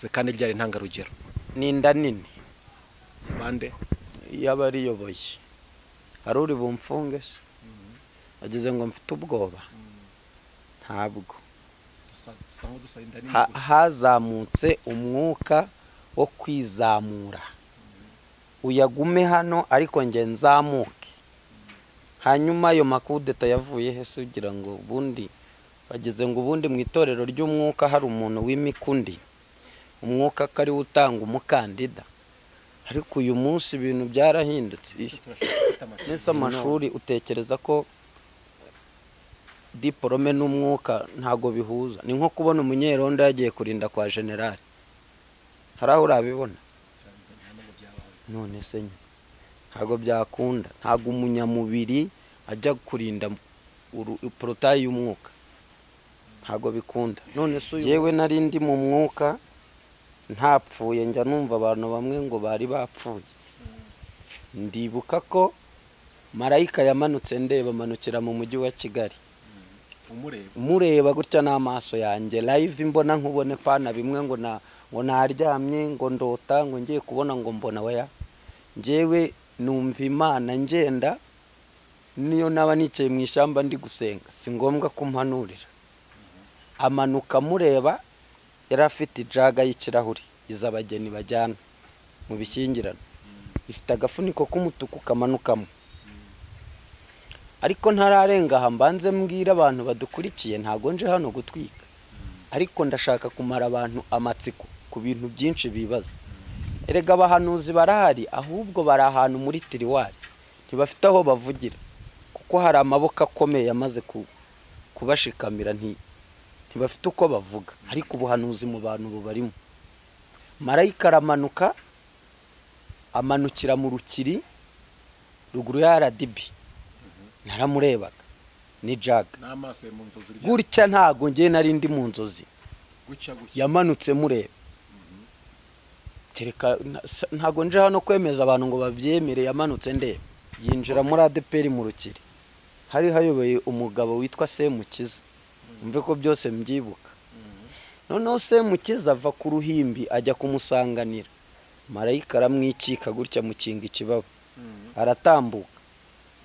kandi ryari ntangarugero ni inda nini bande y'abariyoboye hari uri bumfunge se agize ngo mfite ubwoba ntabwo hazamutse umwuka wo kwizamura uyagume hano ariko nge nzamuke hanyuma ayo makudeta yavuye hese ugira ngo ubundi bageze ngo ubundi mu itorero ry'umwuka hari umuntu w'imikundi umwuka kari utanga umukandida ariko uyu munsi ibintu byarahindutse nese amashuri utekereza ko diplome n'umwuka ntago bihuza ni nko kubona umunyerondo yagiye kurinda kwa general haraho urabibona none se ntago byakunda ntago umunyamubiri ajya kurinda Portaille y'umwuka ntago bikunda none se yewe narindi mu mwuka ntapfuye njya numva abantu bamwe ngo bari bapfuye ndibuka ko marayika yamanutse ndeba manukira mu mujyi wa Kigali umureba gutya n'amaso yanjye live mbona nkubone pana bimwe ngo naryamye ngo ndota ngo ngiye kubona ngo mbona waya njyewe numva Imana ngenda niyo naba nicaye mu ishyamba ndi gusenga si ngombwa kumpanurira amanuka mureba yari afite ijaga y'ikirahuri izabageni bajyana mu bishyingirano ifite agafuniko k'umutuku kamanukamo ariko ntararenga aha mbanze mbwira abantu badukurikiye ntago nje hano gutwika ariko ndashaka kumara abantu amatsiko ku bintu byinshi bibaza erega abahanuzi barahari ahubwo bari ahantu muri tiriwari ntibafite aho bavugira kuko hari amaboko akomeye yamaze kubashikamira ntibafite uko bavuga ariko ubuhanuzi mu bantu bubarimo marayika aramanuka amanukira mu rukiri ruguru ya ADEPR naramurebaga ni jaga n'amaso mu nzozi gutya ntago ngiye nari ndi mu nzozi yamanutse mureba kereka ntago nje hano kwemeza abantu ngo babyemere yamanutse ndeba yinjira muri ADEPR mu rukiri hari hayoboye umugabo witwa Semukiza umve ko byose mbyibuka noneho Semukiza ava ku ruhimbi ajya kumusanganira marayika aramwikika gutya mukinga ikibaba aratambuka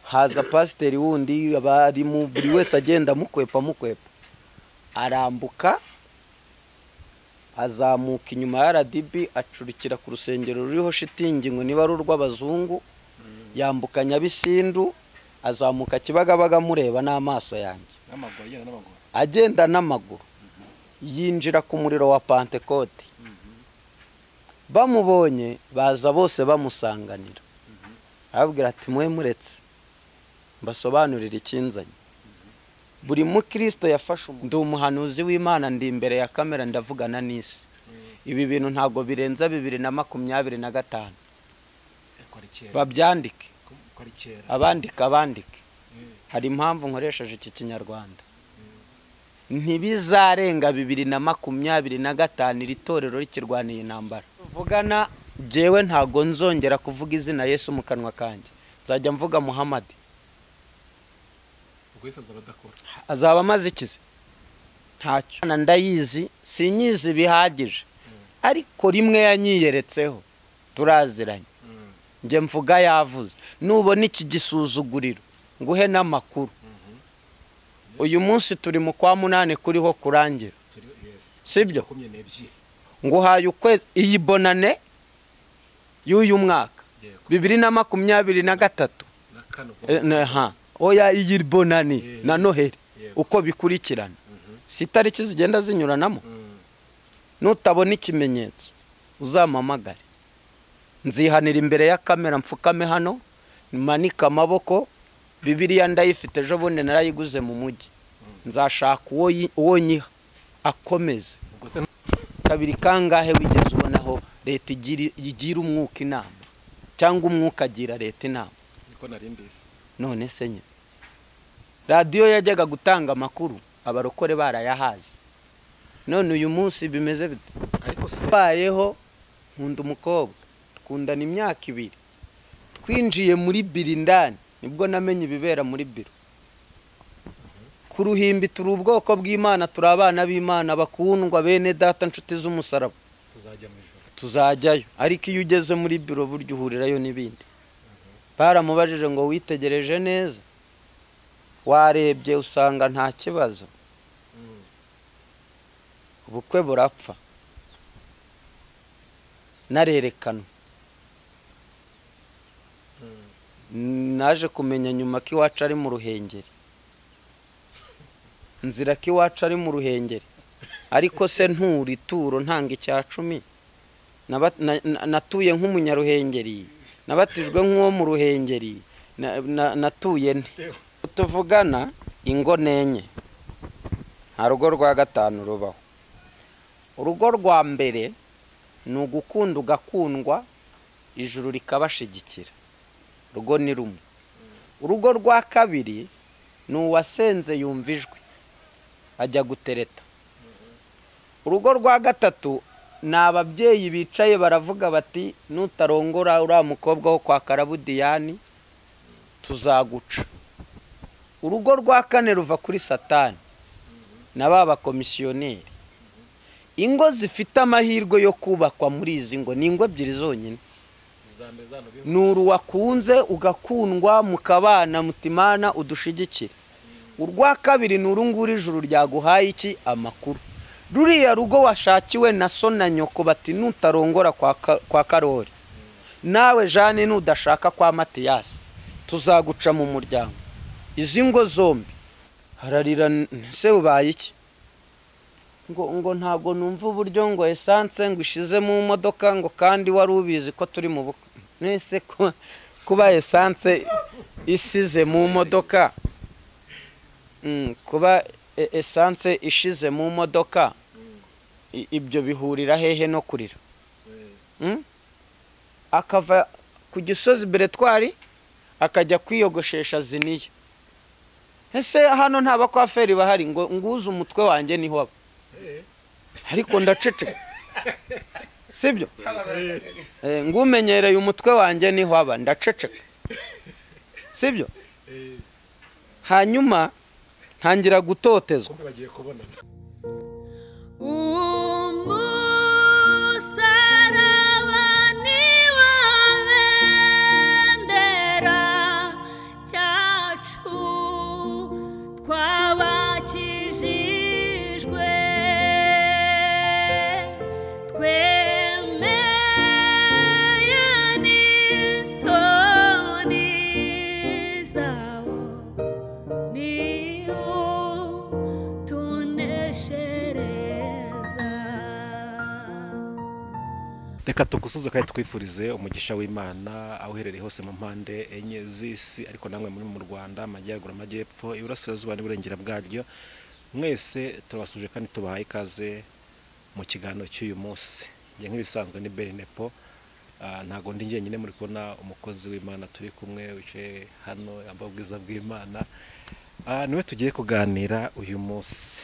haza pasiteri wundi abari mu buri wese agenda mukwepa arambuka azamuka inyuma ya ADEPR acurikira ku rusengero ruriho shitingi ngo niba ari urw'abazungu yambuka Nyabisindu azamuka Kibagabaga mureba n'amaso yanjye agenda n'amaguru yinjira ku muriro wa Pentecote bamubonye baza bose bamusanganira arabwira ati mwe muretse mbasobanurira ikinzanye buri mukristo yafashe ndi umuhanuzi w'Imana ndi imbere ya kamera ndavugana n'isi ibi bintu ntago birenza 2025 babyandike abandike hari impamvu nkoresheje iki kinyarwanda ntibizarenga 2025 iritorero rikirwaniye intambara vugana jewe ntago nzongera kuvuga izina Yesu mu kanwa kanjye nzajya mvuga Muhammad azaba amaze ikize ntacyo ndayizi sinyizi bihagije ariko rimwe yanyiyeretseho turaziranye nje mvuga yavuze nubona iki gisuzuguriro nguhe n'amakuru uyu munsi turi mu kwa 8 kuriho kurangira sibyo nguhaye ukwezi iyi bonane y'uyu mwaka 2023 oya iyi bonane na Noheli uko bikurikirana si tariki zigenda zinyuranamo nutabona ikimenyetso uzamamagare nzihanira imbere ya kamera mfukame hano manika amaboko Bibiliya ndayifite ejo bundi narayiguze mu mujyi nzashaka uwo nyiha akomeze kabiri kangahe wigeze ubonaho leta igira umwuka inama cyangwa umwuka agira leta inama niko narimbise none se nye radio yajyaga gutanga amakuru abarokore barayahaze none uyu munsi bimeze bite ariko bayeho nkunda umukobwa twundana imyaka 2 twinjiye muri birindani nibwo namenye ibibera muri biro ku ruhimbi turi ubwoko bw'Imana turi abana b'Imana bakundwa bene data nshuti z'umusaraba tuzajyayo, ariko iyo ugeze muri biro burya uhurirayo n'ibindi. Baramubajije ngo witegereje neza, warebye usanga nta kibazo, ubukwe burapfa, narerekanwa. Naje kumenya nyuma ko iwacu ari mu Ruhengeri, nzira ko iwacu ari mu Ruhengeri, ariko se nturi turo ntanga icya 10. Natuye nk'umunyaruhengeri, nabatijwe nk'uwo mu Ruhengeri, natuye nte. Tuvugana ingo nenye, nta rugo rwa 5 rubaho. Urugo rwa mbere ni ugukunda ugakundwa, ijuru rikabashigikira, rugo ni rumwe. Urugo rwa kabiri ni uwasenze yumva ijwi ajya gutereta. Urugo rwa gatatu ni ababyeyi bicaye baravuga bati nutarongora uriya mukobwa wo kwa Karabudiyani tuzaguca. Urugo rwa kane ruva kuri Satani na baba komisiyoneri. Ingo zifite amahirwe yo kubakwa muri izi ngo ni ingo ebyiri zonyine. Nuru wakunze ugakundwa mukabana mutimana udushigikira. Urwa kabiri nuru nguri ijuru ryaguhaye iki amakuru. Ruriya rugo washakiwe na so na nyoko bati nutarongora kwa Karori, nawe Jane nudashaka kwa Matiyasi tuzaguca mu muryango. Izi ngo zombi hararira se ubaye iki ngo ntago numva uburyo ngo essence ngo ishize mu modoka ngo kandi wari ubizi ko turi mu bukwe. Nese kuba essence isize mu modoka, kuba essence ishize mu modoka, ibyo bihurira hehe no kurira? Akava ku Gisozi Beretwari akajya kwiyogoshesha Ziniya. Ese hano nta bakwaferi bahari ngo nguze umutwe wanjye niho aba, ariko ndaceceka, sibyo? Ngumenyereye umutwe wanjye niho aba, ndaceceka, sibyo? Hanyuma ntangira gutotezwa. Reka tugusuze kandi twifurize umugisha w'Imana aho uherereye hose mu mpande enye z'isi, ariko namwe muri mu Rwanda, Amajyaruguru, Amajyepfo, Iburasirazuba n'Iburengera bwaryo. Mwese turabasuje kandi tubahaye ikaze mu kiganiro cy'uyu munsi. Ngiye nk'ibisanzwe ni Berinepo, ntago ndi njyenyine, muri kubona umukozi w'Imana turi kumwe wicaye hano yambaye ubwiza bw'Imana. Niwe tugiye kuganira uyu munsi.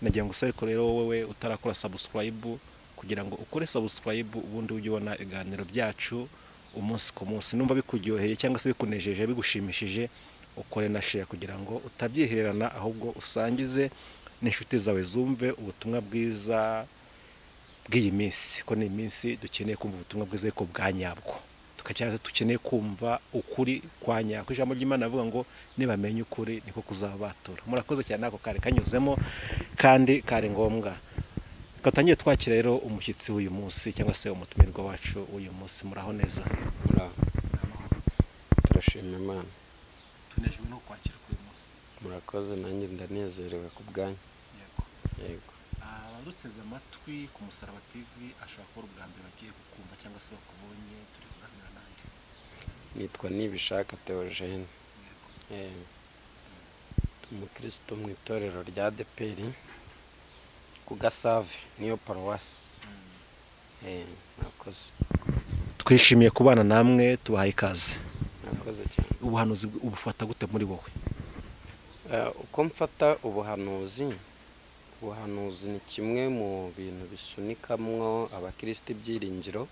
Nagiye ngusaba ko rero wowe utarakora subscribe kugira ngo ukore subscribe ubundi ujye ubona ibiganiro byacu umunsi ku munsi. Numva bikuryoheye cyangwa se bikunejeje bigushimishije, ukore na share kugira ngo utabyihererana, ahubwo usangize n'inshuti zawe zumve ubutumwa bwiza bw'iyi minsi. Ko ni iminsi dukeneye kumva ubutumwa bwiza ko bwanyabwo, tukacyane dukeneye kumva ukuri kwa nyako. Ijambo ry'Imana avuga ngo nibamenye ukuri niko kuzabatura. Murakoze cyane ako kare kanyuzemo kandi kare ngombwa. Katangiye twakira rero umushyitsi w'uyu munsi cyangwa se umutumirwa wacu w'uyu munsi. Muraho neza? Turashima Imana. Tunejwe no kwakira kuri munsi. Murakoze, nanjye ndanezerewe ku bwanyu. Yego. Abaduteze amatwi ku Musaraba TV ashaka ko ubwa mbere bagiye gukumva cyangwa se bakubonye turi kuganira nande. Nitwa Nibishaka Theogene. Umukristo mu itorero rya ADEPR ku Gasave niyo paruwasi. Nakoze. Twishimiye kubana namwe, tubahaye ikaze. Nakoze cyane. Ubuhanuzi ubufata gute muri wowe? Uko mfata ubuhanuzi ni kimwe mu bintu bisunikamwo abakristo ibyiringiro,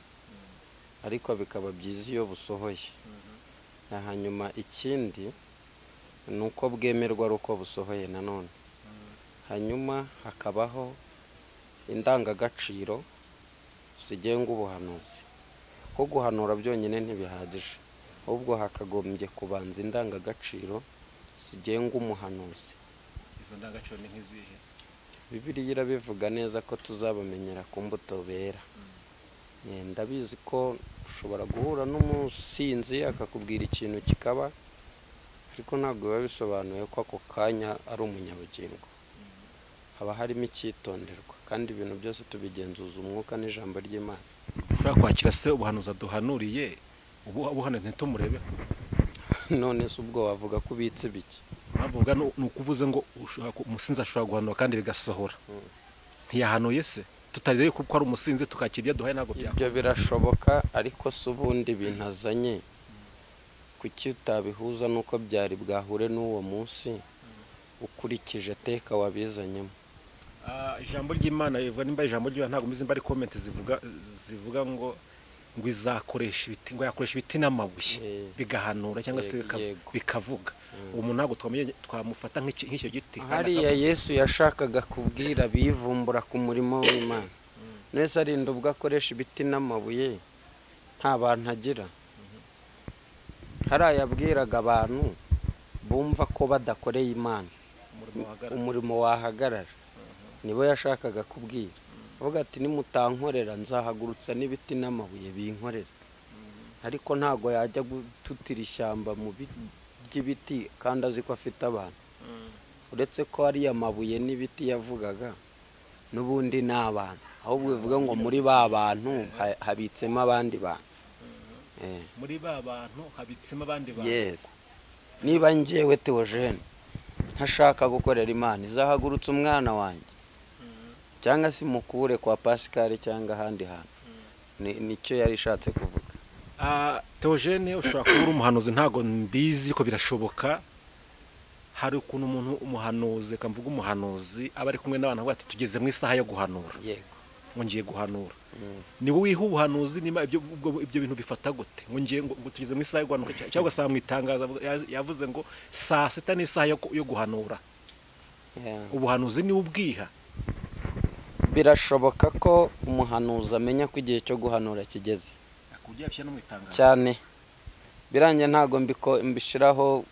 ariko bikaba byiza iyo busohoye. Hanyuma ikindi nuko bwemerwa ruko busohoye nanone. Hanyuma hakabaho indangagaciro sigenga ubuhanuzi. Ko guhanura byonyine ntibihagije, ahubwo hakagombye kubanza indangagaciro sigenga umuhanuzi. Izo ndangagaciro ni nk'izihe? Bibiliya irabivuga neza ko tuzabamenyera ku mbuto bera. Ndabizi ko ushobora guhura n'umusinzi akakubwira ikintu kikaba, ariko ntabwo biba bisobanuye ko ako kanya ari umunyabugingo. Haba harimo icyitonderwa, kandi ibintu byose tubigenzuza umwuka n'ijambo ry'Imana. Ushaka kwakira se ubuhanuzi aduhanuriye ubuhane ntitumurebe? None se ubwo wavuga ko ubitse biki? Bavuga ni ukuvuze ngo umusinzi ashobora guhanura kandi bigasohora. Ntiyahanuye se? Tutarire kuko ari umusinzi tukakira ibyo duhaye ntabwo byakora. Ibyo birashoboka, ariko se ubundi bintazanye kuki utabihuza nuko byari bwahure n'uwo munsi ukurikije teka wabizanyemo? Ijambo ry'Imana rivuga, nimba ijambo ry'Imana ntabwo mbizi mba ari comment zivuga ngo izakoresha ibiti, ngo yakoresha ibiti n'amabuye bigahanura cyangwa se bikavuga. Uwo muntu ntabwo twamufata nk'icyo giti. Hariya Yesu yashakaga kubwira bivumbura ku murimo w'Imana. Nese arinda ubwo akoresha ibiti n'amabuye nta bantu agira. Hariya yabwiraga abantu bumva ko badakoreye Imana umurimo wahagarara. Nibo yashakaga kubwira. Avuga ati nimutankorera nzahagurutsa n'ibiti n'amabuye binkorera. Ariko ntago yajya gututira ishyamba mu by'ibiti kandi azi ko afite abantu. Uretse ko ari amabuye n'ibiti yavugaga n'ubundi n'abantu, ahubwo bivuga ngo muri ba bantu habitsemo abandi bantu. Muri ba bantu habitsemo abandi bantu. Yego. Niba njyewe Theogene ntashaka gukorera Imana, izahagurutsa umwana wanjye cyangwa se mukure kwa Pascal cyangwa ahandi hantu. Nicyo yari ishatse kuvuga. Theogene ushobora kuba uri umuhanuzi, ntago mbizi ko birashoboka. Hari ukuntu umuntu umuhanuzi, kamvuga umuhanuzi aba ari kumwe n'abantu bati tugeze mu isaha yo guhanura. Yego. Ngo ngiye guhanura. Niwe wiha ubuhanuzi, nima ibyo bintu bifata gute? Ngo ngiye ngo tugeze mu isaha yo guhanura cyangwa saa mwitangaza yavuze ngo saa 6 ni isaha yo guhanura. Ubuhanuzi ni ubwiha. Birashoboka ko umuhanuzi amenya ko igihe cyo guhanura kigeze. Cyane. Birangiye ntago mbishiraho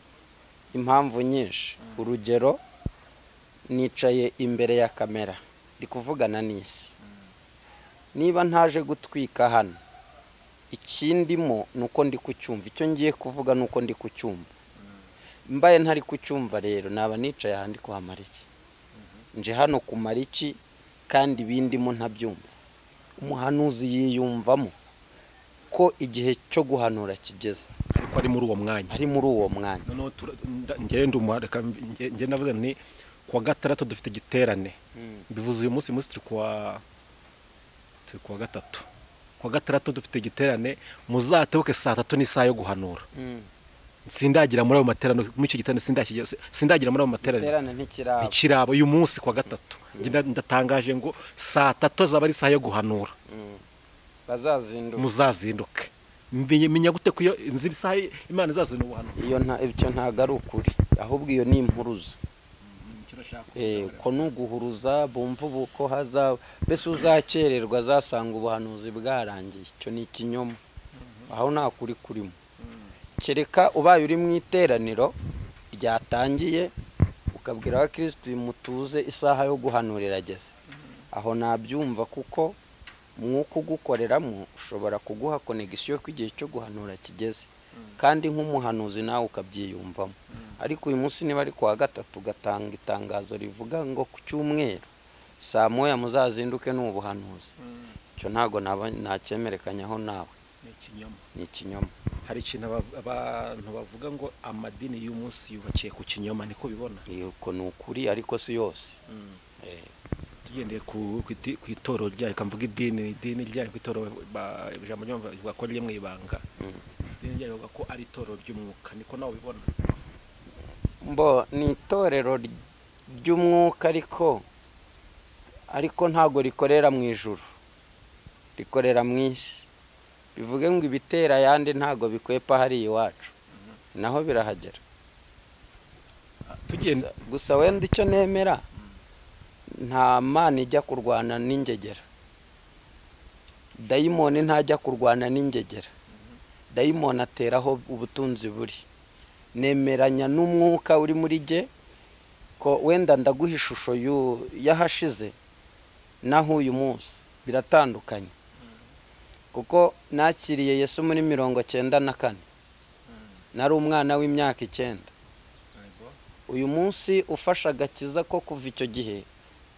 impamvu nyinshi. Urugero, nicaye imbere ya kamera ndi kuvugana n'isi. Niba ntaje gutwika hano, ikindimo nuko ndi kucyumva, icyo ngiye kuvuga nuko ndi kucyumva. Mbaye ntari kucyumva rero naba nicaye ahandi kuhamara iki? Nje hano kumara iki kandi bindimo ntabyumva? Umuhanuzi yiyumvamo ko igihe cyo guhanura kigeze, ariko ari muri uwo mwanya. Ari muri uwo mwanya. None ngende umwareka nge navuze ni kwa gatandatu dufite igiterane. Bivuze uyu munsi turi kwa gatatu. Kwa gatandatu dufite igiterane, muzatebuke saa 3 ni saa yo guhanura. Sindagira muri ayo materano, muri icyo giterane sindagira muri ayo materano. Igiterane ntikiraba uyu munsi kwa gatatu. Ndatangaje ngo saa 3 zaba ari saa yo guhanura. Muzazinduke. Menya gute ko iyo inzi saa Imana izazana ubuhanuzi? Ibyo ntago ari ukuri, ahubwo iyo ni impuruza. Ko nuguhuruza bumva ubuko haza bese uzakererwa azasanga ubuhanuzi bwarangiye. Icyo ni ikinyoma. Aho nta kuri kurimo. Kereka ubaye uri mu iteraniro ryatangiye ukabwira abakristo mutuze isaha yo guhanurira ageze. Aho nabyumva kuko mwuko ugukoreramo ushobora kuguha connection ko igihe cyo guhanura kigeze, kandi nk'umuhanuzi nawe ukabyiyumvamo. Ariko uyu munsi niba ari kwa gatatu gatanga itangazo rivuga ngo ku cyumweru saa 1 muzazinduke n'ubuhanuzi, cyo ntago nacyemerekanyaho nawe. Ni ikinyoma. Hari ikintu abantu bavuga ngo amadini y'umunsi yubakiye ku kinyoma, niko bibona? Uko ni ukuri, ariko si yose. Tugendeye ku itoro ryayo, kamvuga idini ryayo, ku itoro ijambo ry'Imana ko riri mu ibanga. Idini ryayo ko ari itoro ry'umwuka, niko nawe bibona? Ni itorero ry'umwuka, ariko ntago rikorera mu ijuru, rikorera mu isi. Bivuge ngo ibitera yandi ntago bikwepa hari iwacu, naho birahagera. Gusa wenda icyo nemera, nta mana ijya kurwana n'ingegera. dayimoni ntajya kurwana n'ingegera, dayimoni ateraho ubutunzi buri. Nemeranya n'umwuka uri muri jye ko wenda ndaguha ishusho yahashize naho uyu munsi biratandukanye, kuko nakiriye Yesu muri 94, nari umwana w'imyaka 9. Uyu munsi ufasha agakiza ko kuva icyo gihe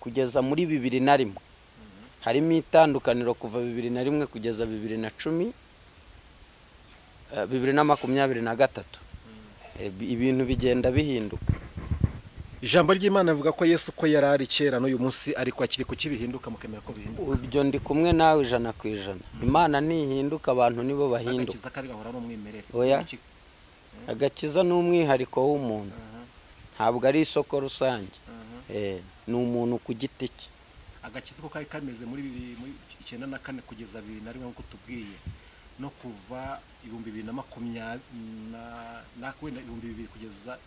kugeza muri 2001, harimo itandukaniro kuva 2001 kugeza 2023. Ibintu bigenda bihinduka. Ijambo ry'Imana rivuga ko Yesu ko yarari kera n'uyu munsi ariko akiri ku kibihinduka mukemera ko bihinduka. Ibyo ndi kumwe nawe 100%. Imana ntihinduka, abantu nibo bahinduka. Agakiza kari gahora n'umwimerere. Oya, agakiza n'umwihariko w'umuntu, ntabwo ari isoko rusange. Ni umuntu ku giti cye. Agakiza ko kari kameze muri 94 kugeza 2001 nkuko tubwiye, no kuva 2020 nakwenda 2020 kugeza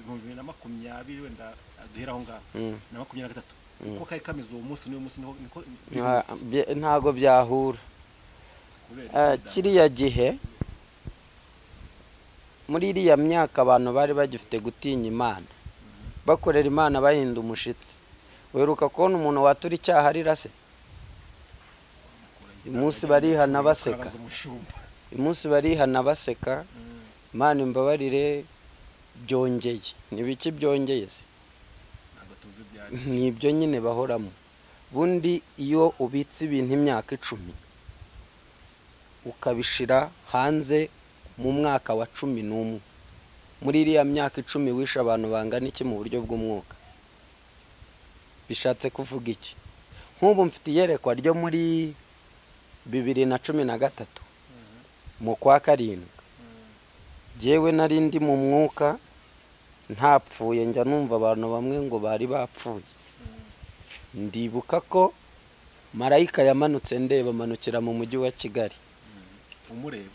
2020 wenda duheraho ngaho na 23, uko kari kameze uwo munsi n'uyu munsi niko ntago byahura. Kiriya gihe muri iriya myaka abantu bari bagifite gutinya Imana, bakorera Imana bahinda umushitsi. Weruka kubona umuntu watura icyaha arira se? Umunsi barihana baseka, umunsi barihana baseka. Imana imbabarire, byongeye nibiki byongeye se? Nibyo nyine bahoramo. Bundi iyo ubitse ibintu imyaka 10 ukabishira hanze mu mwaka wa 11, muri iriya myaka 10 wisha abantu bangana iki mu buryo bw'umwuka? Bishatse kuvuga iki? Nk'ubu mfite iyerekwa ryo muri 2013 mu kwa 7. Jewe nari ndi mu mwuka ntapfuye, njya numva abantu bamwe ngo bari bapfuye. Ndibuka ko marayika yamanutse ndeba, manukira mu mujyi wa Kigali.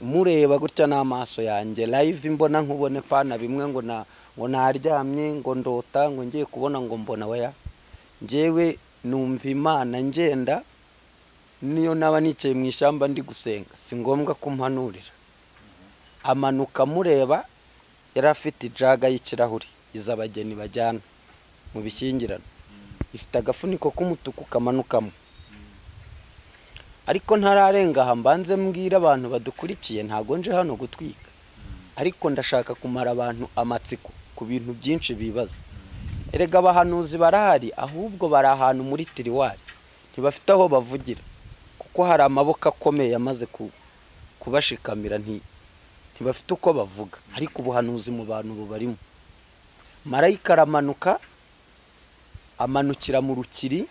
Umureba gutya n'amaso yanjye live, mbona nkubone pana bimwe ngo naryamye ngo ndota ngo ngiye kubona ngo mbona waya. Jewe numva Imana ngenda, niyo naba nicaye mu ishyamba ndi gusenga, si ngombwa kumpanurira. Amanuka mureba, yari afite ijaga y'ikirahuri izabageni bajyana mu bishyingirano, ifite agafuniko k'umutuku kamanukamo. Ariko ntararenga aha mbanze mbwira abantu badukurikiye, ntago nje hano gutwika, ariko ndashaka kumara abantu amatsiko ku bintu byinshi bibaza. Erega abahanuzi barahari, ahubwo bari ahantu muri tiriwari, ntibafite aho bavugira, kuko hari amaboko akomeye yamaze kubashikamira, ntibafite uko bavuga. Ariko ubuhanuzi mu bantu bubarimo. Marayika aramanuka, amanukira mu rukiri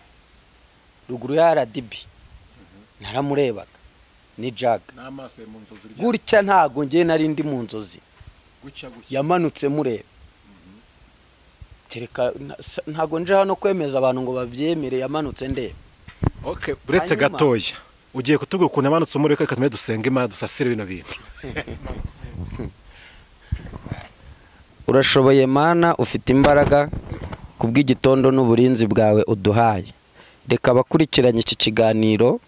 ruguru ya ADEPR. Naramurebaga ni jaga gutya, ntago ngiye nari ndi mu nzozi, yamanutse mureba. Kereka ntago nje hano kwemeza abantu ngo babyemere, yamanutse ndeba. Okay, buretse gatoya ugiye kutubwira ukuntu yamanutse muri reka tume dusenga Imana dusasire bino bintu. Urashoboye Mana, ufite imbaraga kubw'igitondo n'uburinzi bwawe uduhaye. Reka abakurikiranye iki kiganiro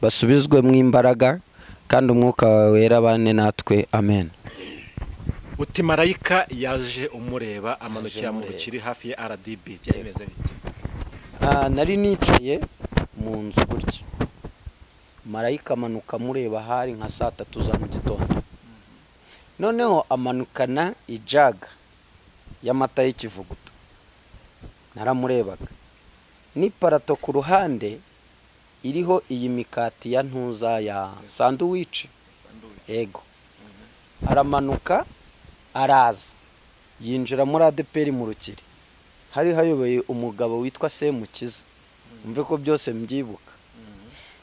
basubizwe mu imbaraga, kandi umwuka wawe wera bane natwe. Amen. Uti marayika yaje umureba, amanukira mu rukiri hafi ya ADEPR, byameze bite? Nari nicaye mu nzu gutya, marayika amanuka mureba, hari nka 3 za mu gitondo. Noneho amanukana ijaga y'amata y'ikivuguto. Naramurebaga n'iparato ku ruhande iriho iyi mikati ya ntuza ya sandwich. Ego. Aramanuka araza yinjira muri ADEPR mu rukiri. Hari hayoboye umugabo witwa Semukiza, umve ko byose mbyibuka.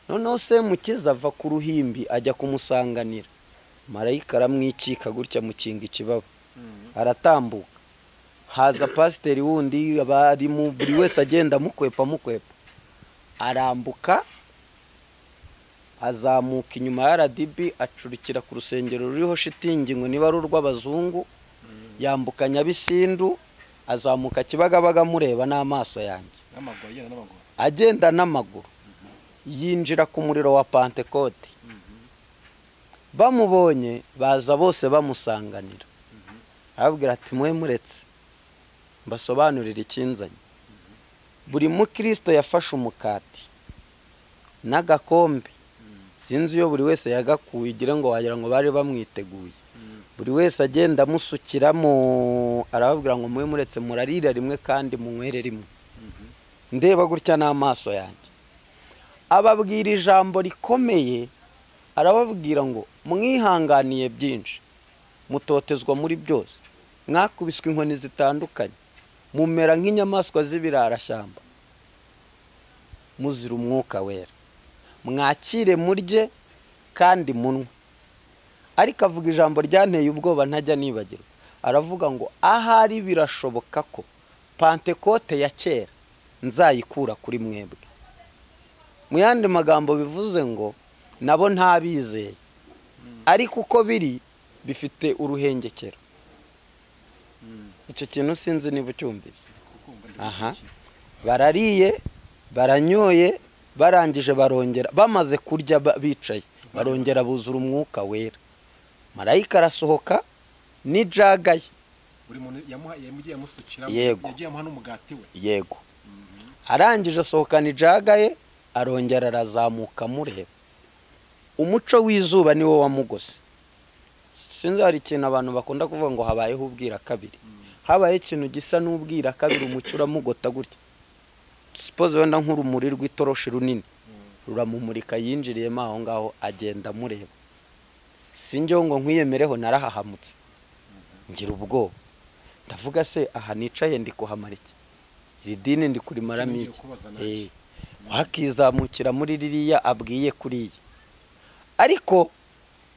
Noneho Semukiza ava ku ruhimbi ajya kumusanganira. Marayika aramwikika gutya mukinga ikibaba, aratambuka. Haza pasiteri wundi, abari mu buri wese agenda mukwepa, arambuka azamuka inyuma ya ADEPR, acurikira ku rusengero ruriho shitingi ngo niba ari urw'abazungu, yambuka Nyabisindu, azamuka Kibagabaga mureba n'amaso yanjye, agenda n'amaguru. yinjira ku muriro wa Pentekote. Bamubonye baza bose bamusanganira, arababwira ati mwe muretse mbasobanurira ikinzanye. Buri mukristo yafashe umukati n'agakombe, sinzi iyo buri wese yagakuye igira ngo wagira ngo bari bamwiteguye. Buri wese agenda amusukiramo, arababwira ngo mwe muretse murarira rimwe kandi munywere rimwe. Ndeba gutya n'amaso yanjye, ababwira ijambo rikomeye, arababwira ngo mwihanganiye byinshi, mutotezwa muri byose, mwakubiswe inkoni zitandukanye, mumera nk'inyamaswa z'ibirarashyamba, muzira umwuka wera, mwakire murye kandi munwe. Ariko avuga ijambo ryanteye ubwoba ntajya nibagirwa, aravuga ngo ahari birashoboka ko Pentekote ya kera nzayikura kuri mwebwe. Mu yandi magambo bivuze ngo nabo ntabizeye, ariko uko biri bifite uruhengekero. Icyo kintu sinzi niba ucyumvise. Aha, barariye baranyoye, barangije barongera, bamaze kurya bicaye, barongera buzura umwuka wera. Marayika arasohoka n'ijagaye. buri muntu yamugiye amusukira, Yego. yagiye amuha n'umugati we. Yego. Arangije asohokana ijagaye, arongera arazamuka mureba. Umuco w'izuba niwo wamugose. Sinzi hari ikintu abantu bakunda kuvuga ngo habayeho ubwira kabiri. Habaye ikintu gisa n'ubwira kabiri, umucyo uramugota gutya. Suppose wenda nk'urumuri rw'itoroshi runini ruramumurika, yinjiriyemo aho ngaho agenda mureba. Sinjye ngo nkwiyemereho, narahahamutse ngira ubwoba, ndavuga se aha nicaye ndi kuhamara iki? Iri dini ndi kurimaramo iki? Wakizamukira muri ririya abwiye kuriya. Ariko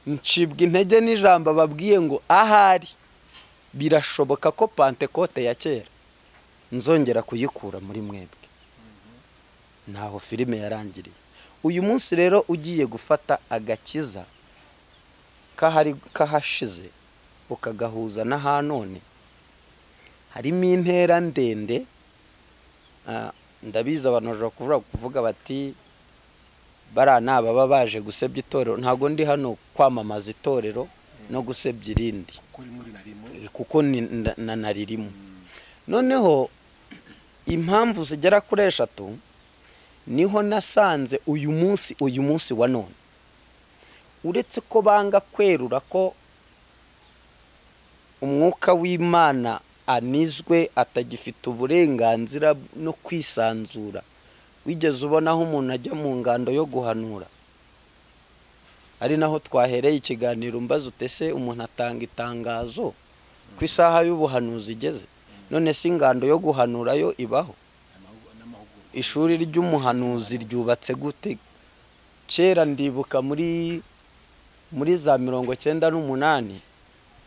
ncibwa intege n'ijambo babwiye ngo ahari birashoboka ko Pentekote ya kera nzongera kuyikura muri mwebwe. Naho filime yarangiriye. Uyu munsi rero ugiye gufata agakiza kahashize ukagahuza na hanone, harimo intera ndende. Ndabiza abantu bashobora kuvuga bati bara naba baje gusebya itorero. Ntago ndi hano kwamamaza itorero no gusebya irindi, kuko naririmo. Noneho impamvu zigera kuri 3 niho nasanze uyu munsi wa none, uretse ko banga kwerura ko umwuka w'Imana anizwe, atagifite uburenganzira no kwisanzura. Wigeze ubona aho umuntu ajya mu ngando yo guhanura? Ari naho twahereye ikiganiro, mbaza utese umuntu atanga itangazo ku isaha y'ubuhanuzi igeze, none si ingando yo guhanura yo ibaho? Ishuri ry'umuhanuzi ryubatse gute? Kera ndibuka muri za 98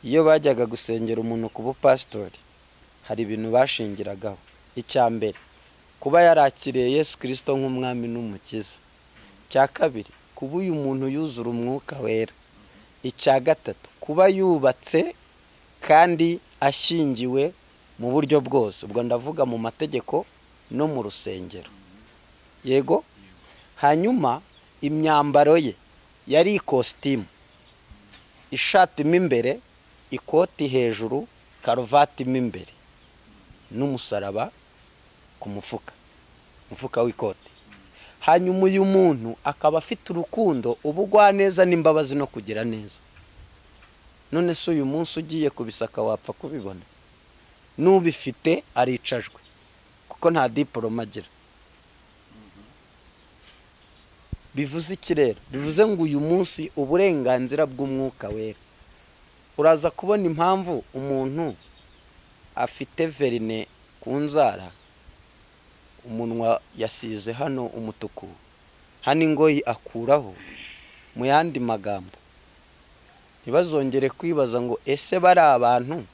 iyo bajyaga gusengera umuntu ku bupasitori, hari ibintu bashingiragaho. Icya mbere, kuba yarakiriye Yesu Kristo nk'umwami n'umukiza. Icya kabiri, kuba uyu muntu yuzura umwuka wera. Icya gatatu, kuba yubatse kandi ashingiwe mu buryo bwose. Ubwo ndavuga mu mategeko no mu rusengero. Yego. Hanyuma imyambaro ye yari ikositimu, ishati mo imbere, ikoti hejuru, karuvati mo imbere, n'umusaraba ku mufuka w'ikoti. Hanyuma uyu muntu akaba afite urukundo, ubugwaneza n'imbabazi no kugira neza. None se uyu munsi ugiye kubisaka wapfa kubibona? N'ubifite aricajwe, kuko nta diploma agira. Bivuze iki rero? Bivuze ngo uyu munsi uburenganzira bw'umwuka wera. Uraza kubona impamvu umuntu afite verine ku nzara, umunwa yasize hano umutuku, hano ingoyi akuraho. Mu yandi magambo, ntibazongere kwibaza ngo ese bari abantu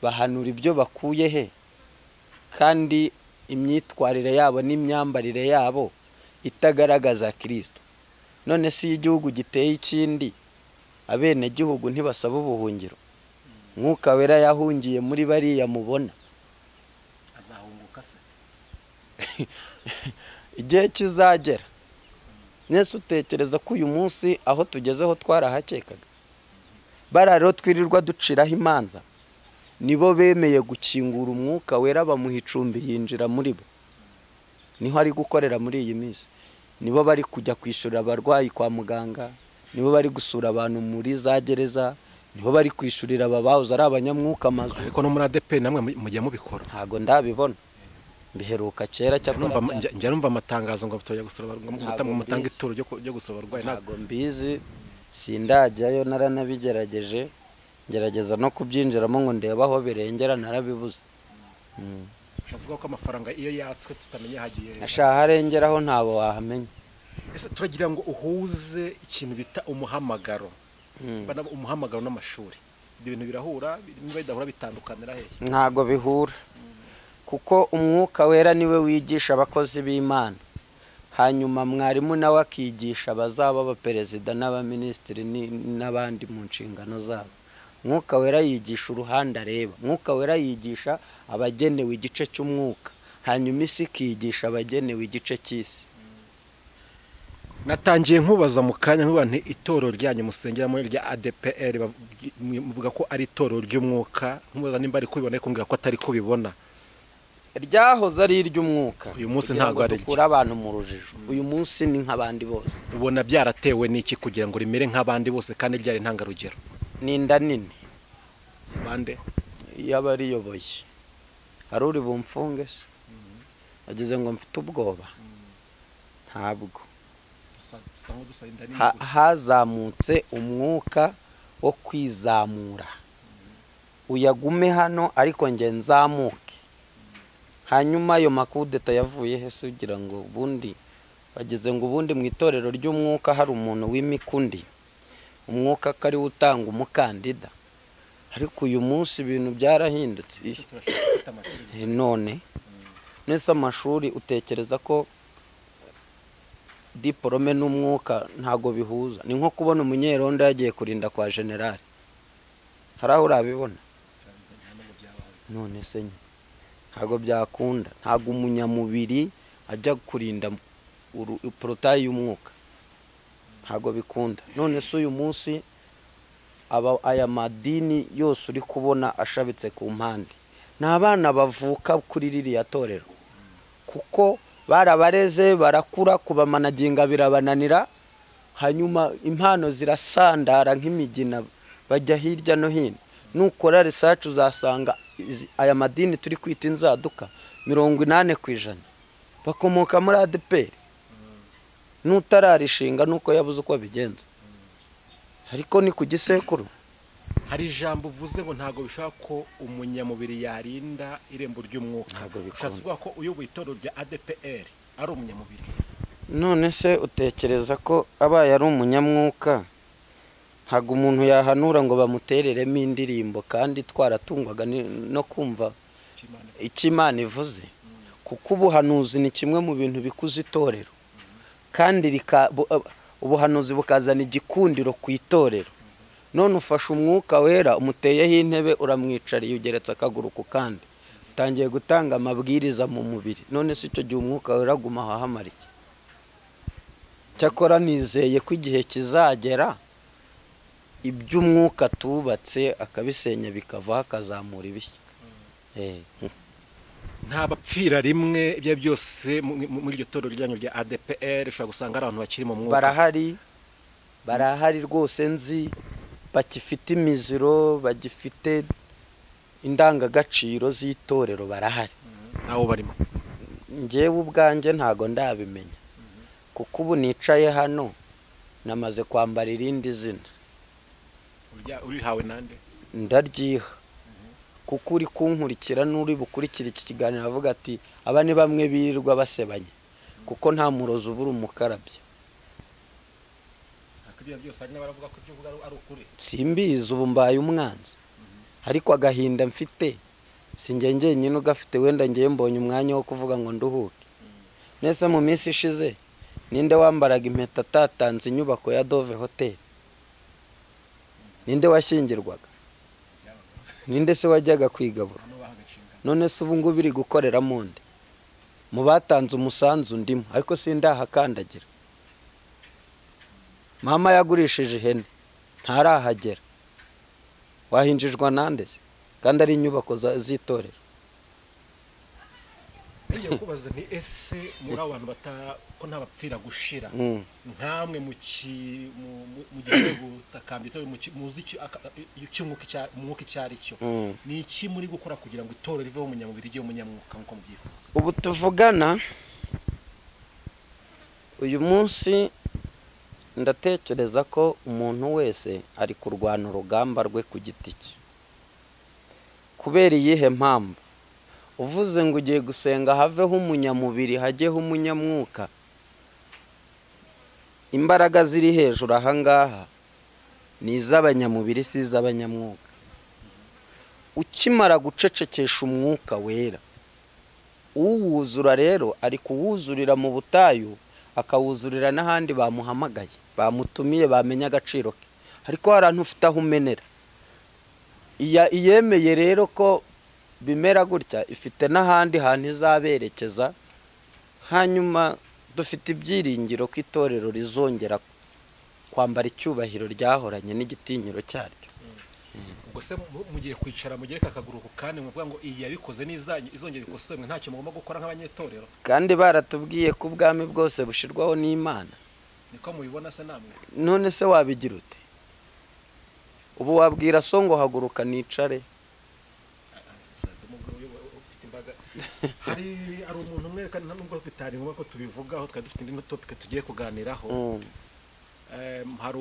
bahanura ibyo bakuye he, kandi imyitwarire yabo n'imyambarire yabo itagaragaza Kristo. None si igihugu giteye ikindi, abene gihugu ntibasaba ubuhungiro? Mwuka wera yahungiye muri bariya mubona, azahunguka se? Igihe kizagera nese utekereza ko uyu munsi aho tugezeho twarahakekaga. Bara rero twirirwa duciraho imanza nibo bemeye gukingura umwuka wera bamuha icumbi yinjira muri bo. Niho ari gukorera muri iyi minsi. Nibo bari kujya kwishyurira abarwayi kwa muganga, nibo bari gusura abantu muri za gereza, nibo bari kwishyurira ababahoze ari abanyamwuka amazu. ariko no muri ADEPR namwe mujya mubikora. Ntago ndabibona, mbiheruka kera cyakora. Njya numva amatangazo ngo tujya gusura mutanga ituro ryo gusura abarwayi. Ntago mbizi, sindajyayo, naranabigerageje, ngerageza no kubyinjiramo ngo ndebe aho birengera, narabibuze. Ushaka ko amafaranga iyo yatswe tutamenya hagiye. Ashaha arengeraho ntabo wahamenya. Ese turagira ngo uhuze ikintu bita umuhamagaro. Umuhamagaro n'amashuri. Ibintu birahura, niba bidahura bitandukanira hehe? Ntago bihura. Kuko umwuka wera niwe wigisha abakozi b'Imana. Hanyuma mwarimu nawe akigisha abazaba abaperezida n'abaminisitiri n'abandi mu nshingano zabo. Mwuka wera yigisha uruhande areba. Mwuka wera yigisha abagenewe igice cy'umwuka. Hanyuma isi ikigisha abagenewe igice cy'isi. Natangiye nkubaza mu kanya nkuba nti itorero ryanyu musengera muri rya ADEPR muvuga ko ari itorero ry'umwuka. Nkubaza nimba ari kubibona kumbwira ko atari kubibona. Ryahoze ari iry'umwuka. Uyu munsi ntago ari kuri abantu mu rujijo. Uyu munsi ni nk'abandi bose. Ubona byaratewe n'iki kugira ngo rimere nk'abandi bose kandi ryari ntangarugero? Ninda nini. Bande yabariyoboye. Hari uri bumfunge se. Agize ngo mfite ubwoba. Ntabwo. Hazamutse umwuka wo kwizamura. Uyagume hano ariko nge nzamuke. Hanyuma ayo makudeta yavuye hese ugira ngo ubundi bageze ngo ubundi mu itorero ry'umwuka hari umuntu w'imikundi. Umwuka kari utanga umukandida. Ariko uyu munsi ibintu byarahindutse. None nese amashuri utekereza ko diplome n'umwuka ntago bihuza. Ni nko kubona umunyerondo yagiye kurinda kwa general. Haraho urabibona. None se ntago byakunda. Ntago umunyamubiri ajya kurinda Portaille y'umwuka. Ntago bikunda. None se uyu munsi aya madini yose uri kubona ashabitse ku mpande. N'abana bavuka kuri ririya torero. Kuko barabareze barakura kubamanaginga birabananira. Hanyuma impano zirasandara nk'imigina bajya hirya no hino. Nukora research uzasanga aya madini turi kwita inzaduka 80% bakomoka muri ADEPR. Nutararishinga nuko yabuze uko bigenza. Ariko ni ku gisekuru. Hari ijambo uvuze ngo ntago bishaka ko umunyamubiri yarinda irembo ry'umwuka. Ushaka ko uyoboye itorero rya ADEPR ari umunyamubiri. None se utekereza ko abaye ari umunyamwuka ntago umuntu yahanura ngo bamutereremo indirimbo kandi twaratungwaga no kumva ikimana ivuze. Kuko ubuhanuzi ni kimwe mu bintu bikuza itorero. Kandi ubuhanuzi bukazana igikundiro ku itorero. None ufashe umwuka wera umuteyeho intebe uramwicariye ugeretse akaguru ku kandi. Utangiye gutanga amabwiriza mu mubiri. None se icyo gihe umwuka wera guma hahamara iki? Cyakora nizeye ko igihe kizagera iby'umwuka tubatse akabisenya bikava akazamura ibishya. Nta bapfira rimwe ibyo byose muri iryo torero ryanyu rya ADEPR ushaka gusanga ari abantu bakiri mu mwuka. Barahari rwose nzi bakifite imiziro, bagifite indangagaciro z'itorero barahari. Nawo barimo. Ngewe ubwanjye ntago ndabimenya. Kuko ubu nicaye hano namaze kwambara irindi zina. Urihawe nande? Ndaryiha. Kuko uri kunkurikira n'uri bukurikira iki kiganiro avuga ati aba ni bamwe birirwa basebanye. Kuko nta murozo ubura umukarabye. Akabya byose ari n'abaravuga ko ibyo uvuga ari ukuri. Simbizi ubu mbaye umwanzi. Ariko agahinda mfite sinjye nyine ugafite wenda ngiye mbonye umwanya wo kuvuga ngo nduhuke. Nese mu minsi ishize ninde wambaraga impeta tatanze inyubako ya Dove Hotel? Ninde washyingirwaga? Ninde se wajyaga kwigabura? None se ubu ngo biri gukorera monde mu batanze umusanzu ndimo ariko sindahakandagira. mama yagurishije ihene ntarahagera, wahinjijwa nande se kandi ari inyubako z'itorero. Ngiye kubaza nti ese muri abantu ko ntabapfira gushira nkamwe mu gihugu takambye muzi umwuka icyari cyo ni iki muri gukora kugira ngo itorero riveho umunyamubiri rye umunyamwuka nkuko mubyifuza? Ubu tuvugana uyu munsi ndatekereza ko umuntu wese ari kurwana urugamba rwe ku giti cye. Kubera iyihe mpamvu? Uvuze ngo ugiye gusenga haveho umunyamubiri hajyeho umunyamwuka, imbaraga ziri hejuru ahangaha ni iz'abanyamubiri si iz'abanyamwuka. Ukimara gucecekesha umwuka wera, uwuzura rero ari kuwuzurira mu butayu, akawuzurira n'ahandi bamuhamagaye bamutumiye bamenya agaciro ke, ariko hari ahantu ufite aho umenera. Iyemeye rero ko bimera gutya ifite n'ahandi hantu izaberekeza, hanyuma dufite ibyiringiro ko itorero rizongera kwambara icyubahiro ryahoranye n'igitinyiro cyaryo. Ubwo se mugiye kwicara mugereka akaguru kandi muvuga ngo iyi yabikoze n'izanyu izongera ikosemwe ntacyo mugomba gukora nk'abanyetorero? Kandi baratubwiye ko ubwami bwose bushirwaho n'Imana. Niko mubibona se namwe? None se wabigira ute? Ubu wabwira so ngo haguruka nicare? hari umuntu umwe kandi nubwo bitari ngombwa ko tubivugaho, twari dufite indi topic tugiye kuganiraho. Hari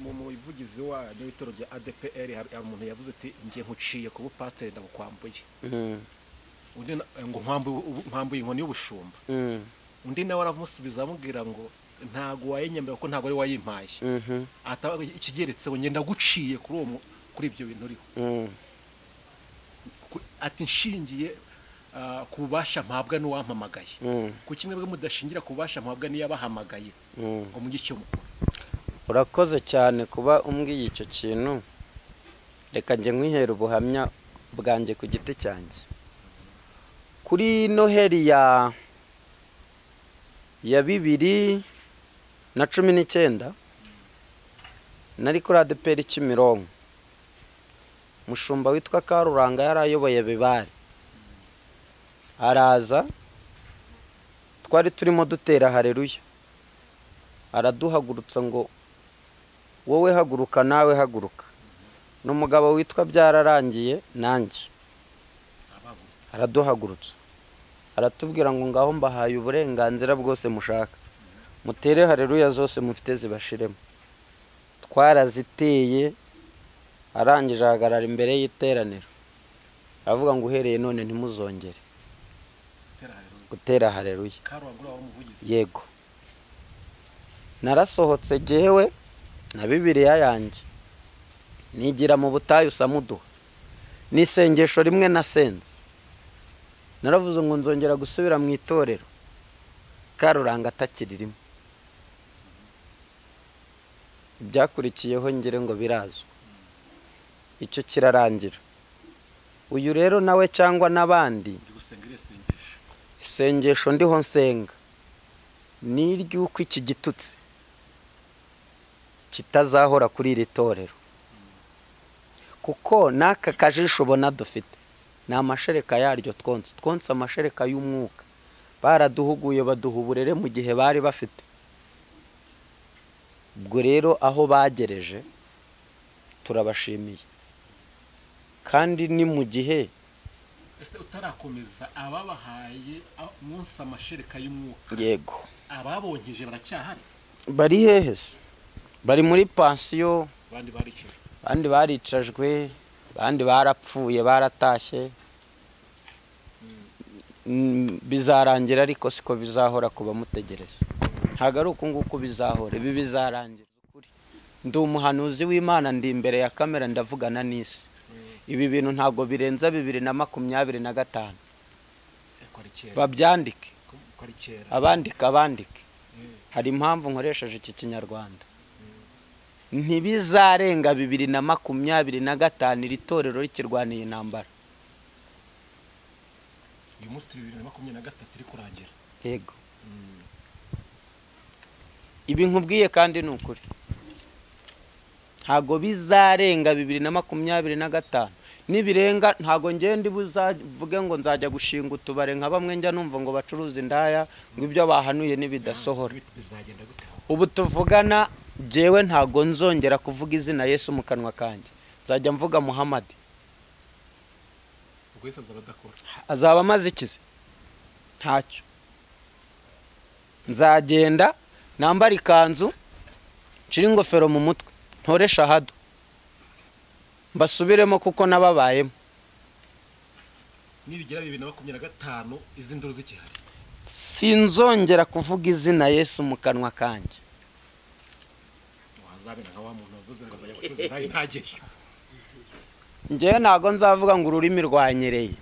umuvugizi wanyu w'itoro rya ADEPR, hari umuntu yavuze ati ngiye nkuciye ku bupasiteri ndagukwambuye. Undi ngo nkwambuye inkoni y'ubushumba. Undi nawe aramusubiza amubwira ngo ntago wayenyemera ko ntago ari wayimpaye. Ikigeretse ngo ngenda guciye kuri ibyo bintu uriho. Ati nshingiye ku bubasha mpabwa n'uwampamagaye. Ku kimwe bwe mudashingira ku bubasha mpabwa n'iyabahamagaye ngo mugicyo mukora. Urakoze cyane kuba umbwiye icyo kintu. Reka nje nkwihera ubuhamya bwanjye ku giti cyanjye. Kuri Noheli ya 2019 nari kuri ADEPR Kimironko. Mushumba witwa Karuranga yarayoboye bibare, araza twari turimo dutera haleluya, araduhagurutsa ngo wowe haguruka nawe haguruka. N'umugabo witwa Byararangiye nanjye araduhagurutsa, aratubwira ngo ngaho mbahaye uburenganzira bwose mushaka, mutere haleluya zose mufite zibashiremo. Twaraziteye, arangije ahagarara imbere y'iteraniro avuga ngo uhereye none ntimuzongere gutera haleluya. Yego, narasohotse jewe na Bibiliya yanjye nigira mu butayu samuduha, n'isengesho rimwe nasenze. Naravuze ngo nzongera gusubira mu itorero Karuranga atakiririmo. Byakurikiyeho ngire ngo birazwa, icyo kirarangira. Uyu rero nawe cyangwa n'abandi isengesho ndiho nsenga n'iryuko iki gitutsi kitazahora kuri iri torero, kuko n'aka kajisho ubona dufite ni amashereka yaryo twonse amashereka y'umwuka. Baraduhuguye baduha uburere mu gihe bari bafite. Ubwo rero aho bagereje turabashimiye, kandi ni mu gihe ese utarakomeza ababahaye munsi amashereka y'umwuka. Yego, ababonkeje baracyahari? Bari hehe se? Bari muri pansiyo, bandi baricajwe, bandi barapfuye baratashye. Bizarangira ariko siko bizahora kuba mutegereza. Ntago ari uko nguko bizahora, ibi bizarangira ukuri. Ndi umuhanuzi w'Imana, ndi imbere ya kamera ndavugana n'isi. Ibi bintu ntago birenza 2025. Babyandike, abandike. Hari impamvu nkoresheje iki Kinyarwanda. Ntibizarenga 2025 iri torero rikirwaniye intambara. Uyu munsi 2023 iri kurangira. Yego. ibi nkubwiye kandi ni ukuri ntago bizarenga 2025 nibirenga ntago ngende buzavuge ngo nzajya gushinga utubare nka bamwe njya numva ngo bacuruza indaya ngo ibyo bahanuye nibidasohora. Ubu tuvugana jewe ntago nzongera kuvuga izina Yesu mu kanwa kanjye, nzajya mvuga Muhammad. Ubwo Yesu azabadakora, azaba amaze ikize ntacyo. Nzagenda nambara ikanzu nshira ingofero mu mutwe ntore shahado mbasubiremo kuko nababayemo. Nibigira 2025 izinduru zikihari sinzongera kuvuga izina Yesu mu kanwa kanjye. Wazabena nka wa muntu wavuze ngo azajya gucuruza nayo ntageyo. Ngewe ntago nzavuga ngo ururimi rwanyereye.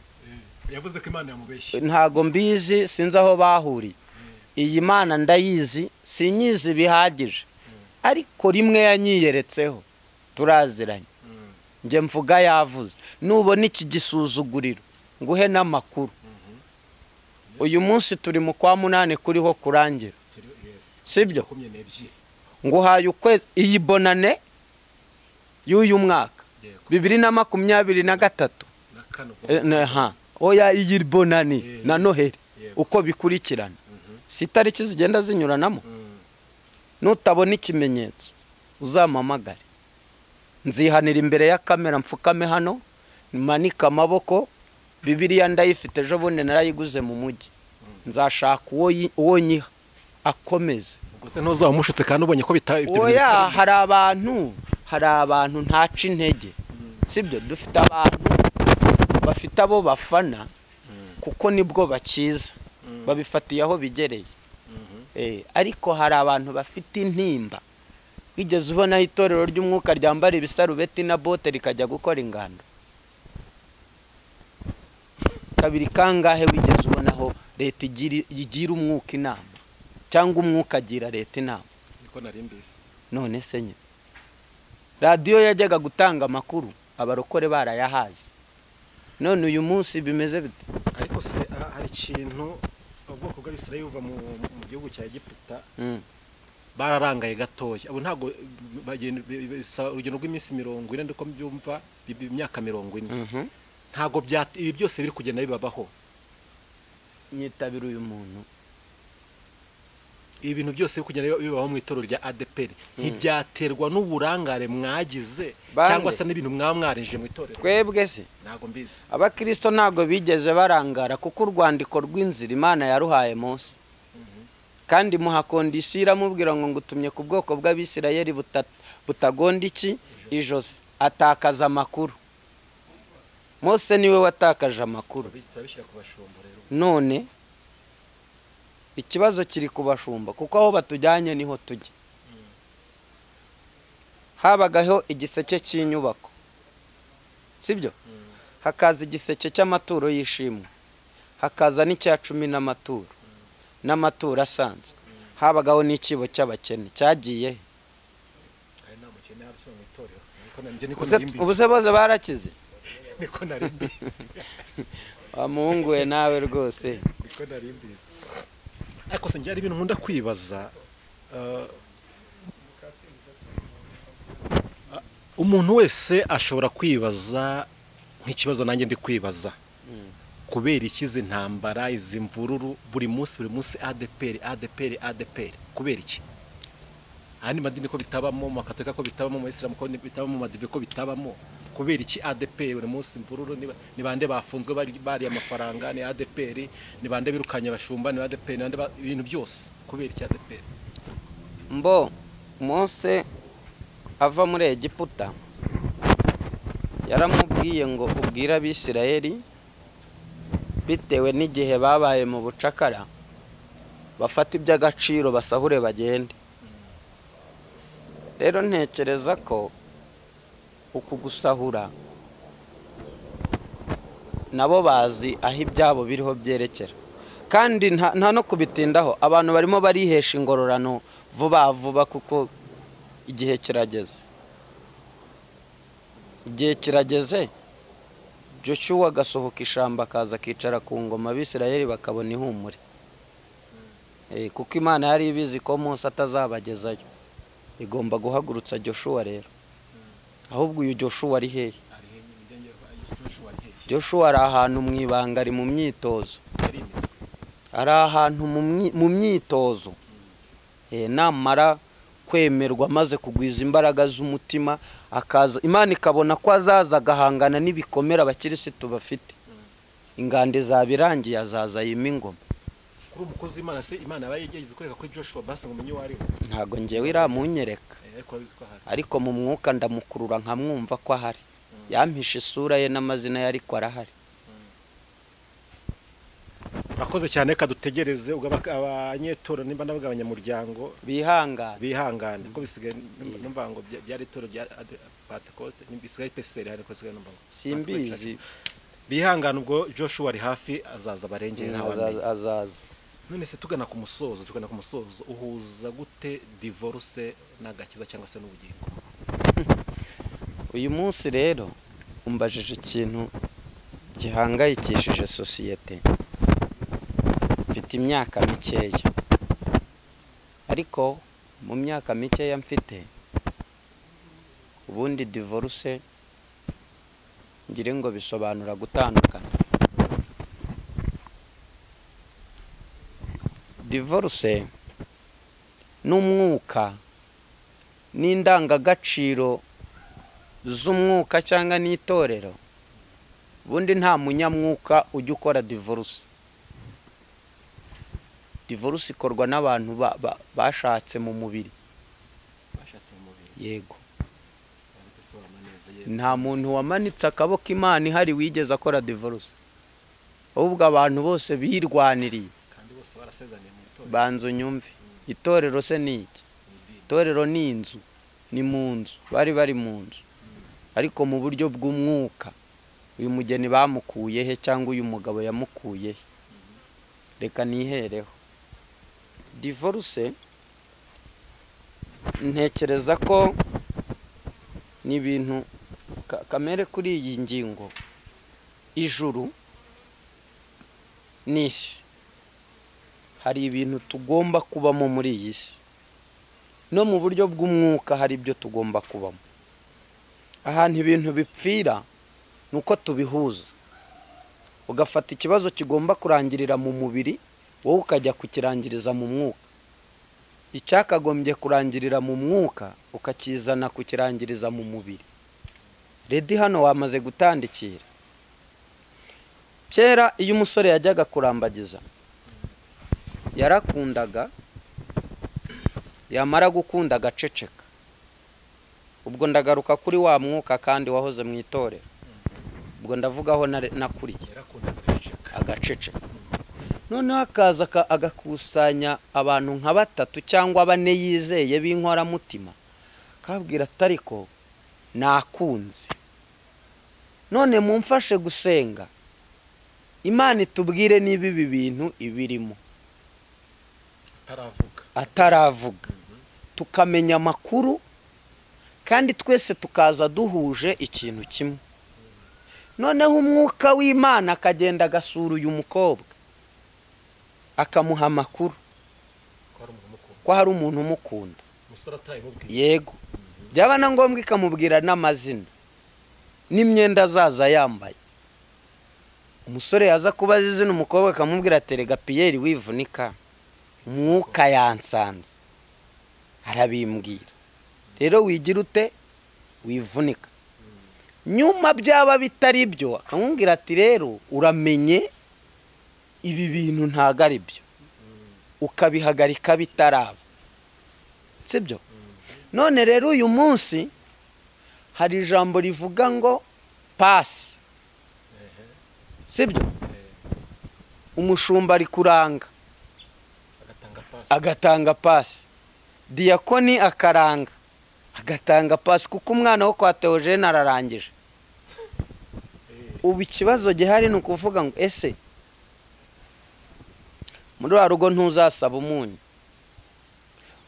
Yavuze ko Imana yamubeshye. Ntago mbizi, sinzi aho bahuriye. Iyi Mana ndayizi, sinyizi bihagije. Ariko rimwe yanyiyeretseho turaziranye. Nge mvuga yavuze. Nubona iki gisuzuguriro nguhe n'amakuru. Uyu munsi turi mu kwa 8 kuriho kurangira. Sibyo? Nguhaye ukwezi iyi bonane y'uyu mwaka 2023. Oya iyi bonane na Noheli uko bikurikirana. Si tariki zigenda zinyuranamo. Nutabona ikimenyetso uzamamagare. Nzihanira imbere ya kamera mfukame hano manika amaboko. Bibiliya ndayifite ejo bundi narayiguze mu mujyi. Nzashaka uwo nyiha akomeze. Gusa ntuzamushutse kandi ubonye ko oya hari abantu ntaca intege. Sibyo dufite abantu bafite abo bafana kuko nibwo bakiza babifatiye aho bigereye. Ariko hari abantu bafite intimba. Bigeze ubona itorero ry'umwuka ryambara ibisarubeti na bote rikajya gukora ingando. Kabiri kangahe wigeze ubonaho leta igira umwuka inama cyangwa umwuka agira leta inama? Niko narimbise. None se nye radio yajyaga gutanga amakuru abarokore barayahaze. None uyu munsi bimeze bite? Ariko se hari ikintu ubwoko bw'Abisirayeli buva mu gihugu cya Egiputa bararangaye gatoya. Abo ntago urugendo rw'iminsi 40 ndiko mbyumva imyaka 40. Ntago ibi byose biri kugenda bibabaho. Nyitabira uyu muntu. Ibintu byose biri kugenda bibaho mu itorero rya ADEPR ntibyaterwa n'uburangare mwagize cyangwa se n'ibintu mwamwarinje mu itorero. Twebwe se ntago mbizi. Abakristo ntago bigeze barangara kuko urwandiko rw'inzira Imana yaruhaye Mose. Kandi muha kondisiyo iramubwira ngo ngutumye ku bwoko bw'Abisirayeli butagonda iki ijosi atakaza amakuru. Mose niwe watakaje amakuru. None ikibazo kiri kubashumba kuko aho batujyanye niho tujye. Habagaho igiseke cy'inyubako. Sibyo? Hakaza igiseke cy'amaturo yishimwe. Hakaza n'icya 10 n'amaturo. N'amaturo asanzwe. Habagaho n'ikibo cy'abakene cyagiye. Ubuse boze barakize. Niko narimbise. Amuhungu we nawe rwose. Niko narimbise. Ariko se njye ibintu nkunda kwibaza umuntu wese ashobora kwibaza nk'ikibazo nanjye ndi kwibaza. Kubera ikize ntambara izi mvururu buri munsi ADEPR kubera iki? Ani madini ko bitabamo, makatolika ko bitabamo, mu Islam ko bitabamo, madive ko bitabamo. Kubera iki ADEPR buri munsi mvururu ni bande bafunzwe bari amafaranga ni ADEPR, ni bande birukanye bashumba ni ADEPR, ni bande ibintu byose kubera iki ADEPR? Mbo Mose ava muri Egiputa yaramubwiye ngo ubwira Abisirayeli bitewe n'igihe babaye mu bucakara bafata iby'agaciro basahure bagende. Rero ntekereza ko uku gusahura nabo bazi aho ibyabo biriho byerekera kandi nta no kubitindaho. Abantu barimo barihesha ingororano vuba kuko igihe kirageze. Igihe kirageze Joshua gasohoka ishamba kaza kicara ku ngoma Abisirayeli bakabona ihumure. kuko Imana yari ibizi ko Mose atazabagezayo, igomba guhagurutsa Joshua rero. Ahubwo uyu Joshua ari hehe? Joshua ari ahantu mu ibanga, ari mu myitozo, ari ahantu mu myitozo. Namara kwemerwa maze kugwiza imbaraga z'umutima, akaza Imana ikabona ko azaza agahangana n'ibikomera abakirisitu bafite, ingande zabirangiye azaza yima ingoma. Kuri umukozi w'Imana se Imana yabayegeje kwereka kuri Joshua basi ngo umenye wari. Ntago ngewe iramunyereka, ariko mu mwuka ndamukurura nkamwumva ko ahari. Yampisha isura ye n'amazina ye ariko arahari. Urakoze cyane, kadutegereze ubwo abanyetora nimba nabaga abanyamuryango bihangane ko bisigaye numva ngo byari toro rya ADEPR nibisigaye PCR hari ko sigaye numva ngo simbizi. Bihangane ubwo Joshua ari hafi azaza barengera azaza. None se tugana ku musozo uhuza gute divorce n'agakiza cyangwa se n'ubugingo? Uyu munsi rero umbajije ikintu gihangayikishije societe. Mfite imyaka mikeya, ariko mu myaka mikeya mfite ubundi divorce ngire ngo bisobanura gutandukana. Divorce n'umwuka n'indangagaciro z'umwuka cyangwa n'itorero. Ubundi nta munyamwuka ujya ukora divorce. Divorce ikorwa n'abantu bashatse mu mubiri. Yego. Nta muntu wamanitse akaboko Imana ihari wigeze akora divorce. Ahubwo abantu bose birwaniriye. Kandi bose barasezaniye mu itorero. Banzo nyumve. Itorero se ni iki? Itorero ni inzu. Ni mu nzu. Bari mu nzu. Ariko mu buryo bw'umwuka. Uyu mugeni bamukuye he cyangwa uyu mugabo yamukuye he? Reka nihereho. Divorce ntekereza ko ni ibintu kamere kuri iyi ngingo. Ijuru n'isi, hari ibintu tugomba kubamo muri iyi si, no mu buryo bw'umwuka hari ibyo tugomba kubamo. Ahantu ibintu bipfira nuko tubihuza, ugafata ikibazo kigomba kurangirira mu mubiri, wowe ukajya kukirangiriza mu mwuka. Icyakagombye kurangirira mu mwuka ukakizana kukirangiriza mu mubiri. Redi hano wamaze gutandikira. Kera iyo umusore yajyaga kurambagiza, yarakundaga, yamara gukunda agaceceka. Ubwo ndagaruka kuri wa mwuka kandi wahoze mu itorero. Ubwo ndavugaho nakuri agaceceka. Noneho akaza agakusanya abantu nka 3 cyangwa 4 yizeye b'inkoramutima, kabwira atariko nakunze, none mumfashe gusenga, Imana itubwire niba ibi bintu ibirimo. Ataravuga. Tukamenya amakuru kandi twese tukaza duhuje ikintu kimwe. Noneho umwuka w'Imana akagenda agasura uyu mukobwa, akamuha amakuru ko hari umuntu umukunda. Yego. Byaba na ngombwa ikamubwira n'amazina n'imyenda azaza yambaye. Umusore yaza kubaza izina umukobwa akamubwira aterega Pierre wivunika, umwuka yansanze arabimbwira. Rero wigira ute? Wivunika. Nyuma byaba bitari byo akamubwira ati rero uramenye ibi bintu ntago ari byo, ukabihagarika bitaraba. Sibyo? None rero uyu munsi hari ijambo rivuga ngo pasi. Sibyo? Umushumba ari kuranga agatanga pasi, diakoni akaranga agatanga pasi, kuko umwana wo kwa Theogene ararangije. Ubu ikibazo gihari ni ukuvuga ngo ese muri wa rugo ntuzasaba umunyu,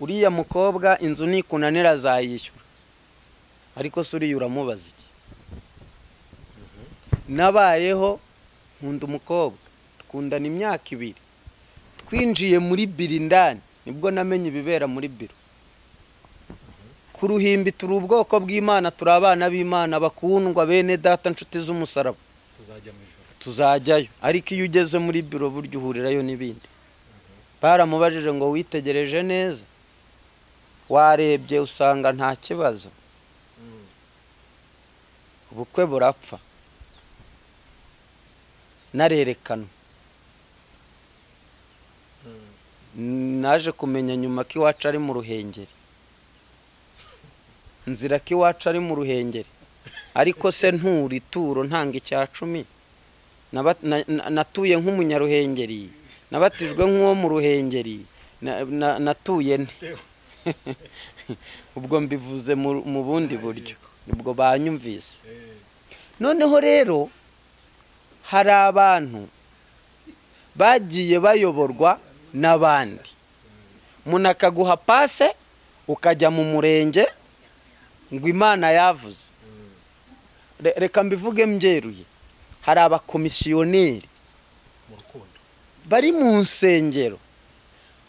uriya mukobwa inzu nikunanira azayishyura, ariko se uriya uramubaza iki? Nabayeho nkunda umukobwa, tukundana imyaka 2, twinjiye muri biro indani nibwo namenye ibibera muri biro. Ku ruhimbi turi ubwoko bw'Imana, turi abana b'Imana bakundwa bene data nshuti z'umusaraba, tuzajyayo. Ariko iyo ugeze muri biro burya uhurirayo n'ibindi. Baramubajije ngo witegereje neza, warebye usanga nta kibazo, ubukwe burapfa, narerekanwa. Naje kumenya nyuma ko iwacu ari mu Ruhengeri, nzira ko iwacu ari mu Ruhengeri, ariko se nturi turo ntanga icya 10. Natuye nk'umunyaruhengeri, nabatijwe nk'uwo mu Ruhengeri, natuye nte. Ubwo mbivuze mu bundi buryo nibwo banyumvise. Noneho rero hari abantu bagiye bayoborwa n'abandi. Umuntu akaguha pase ukajya mu murenge ngo Imana yavuze. Reka mbivuge mbyeruye, hari abakomisiyoneri bari mu nsengero,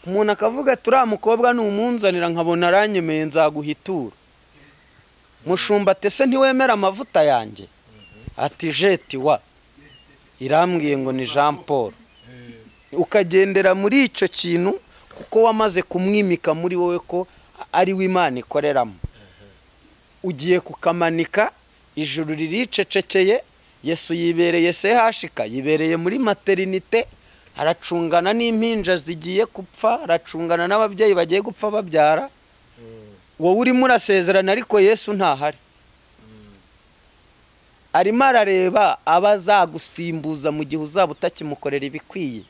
umuntu akavuga turiya mukobwa n'umunzanira nkabona aranyemeye nzaguhitura. Mushumba tese ntiwemera amavuta yanjye? Ati jeti wa irambwiye ngo ni Jean Paul. Ukagendera muri icyo kintu kuko wamaze kumwimika muri wowe ko ari we Imana ikoreramo. Ugiye kukamanika, ijuru riricecekeye, Yesu yibereye sehashika, yibereye muri materinite, aracungana n'impinja zigiye gupfa, aracungana n'ababyeyi bagiye gupfa babyara. Wowe urimo urasezerana ariko Yesu ntahari. Arimo arareba abazagusimbuza mu gihe uzaba utakimukorera ibikwiye.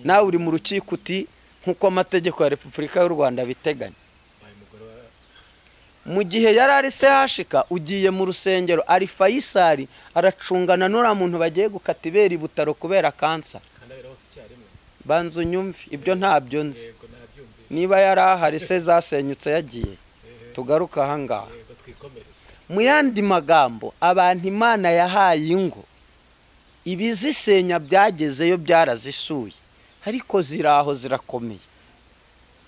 Nawe uri mu rukiko uti nk'uko amategeko ya Repubulika y'u Rwanda biteganya. Mu gihe yari ari sehashika, ugiye mu rusengero ari Faisal, aracungana n'uriya muntu bagiye gukata ibere Butaro kubera kansa. Banza unyumve, ibyo ntabyo nzi. Niba yari ahari se zasenyutse yagiye, tugaruka ahangaha. Mu yandi magambo, abantu Imana yahaye ingo, ibizisenya byagezeyo byarazisuye, ariko ziraho zirakomeye.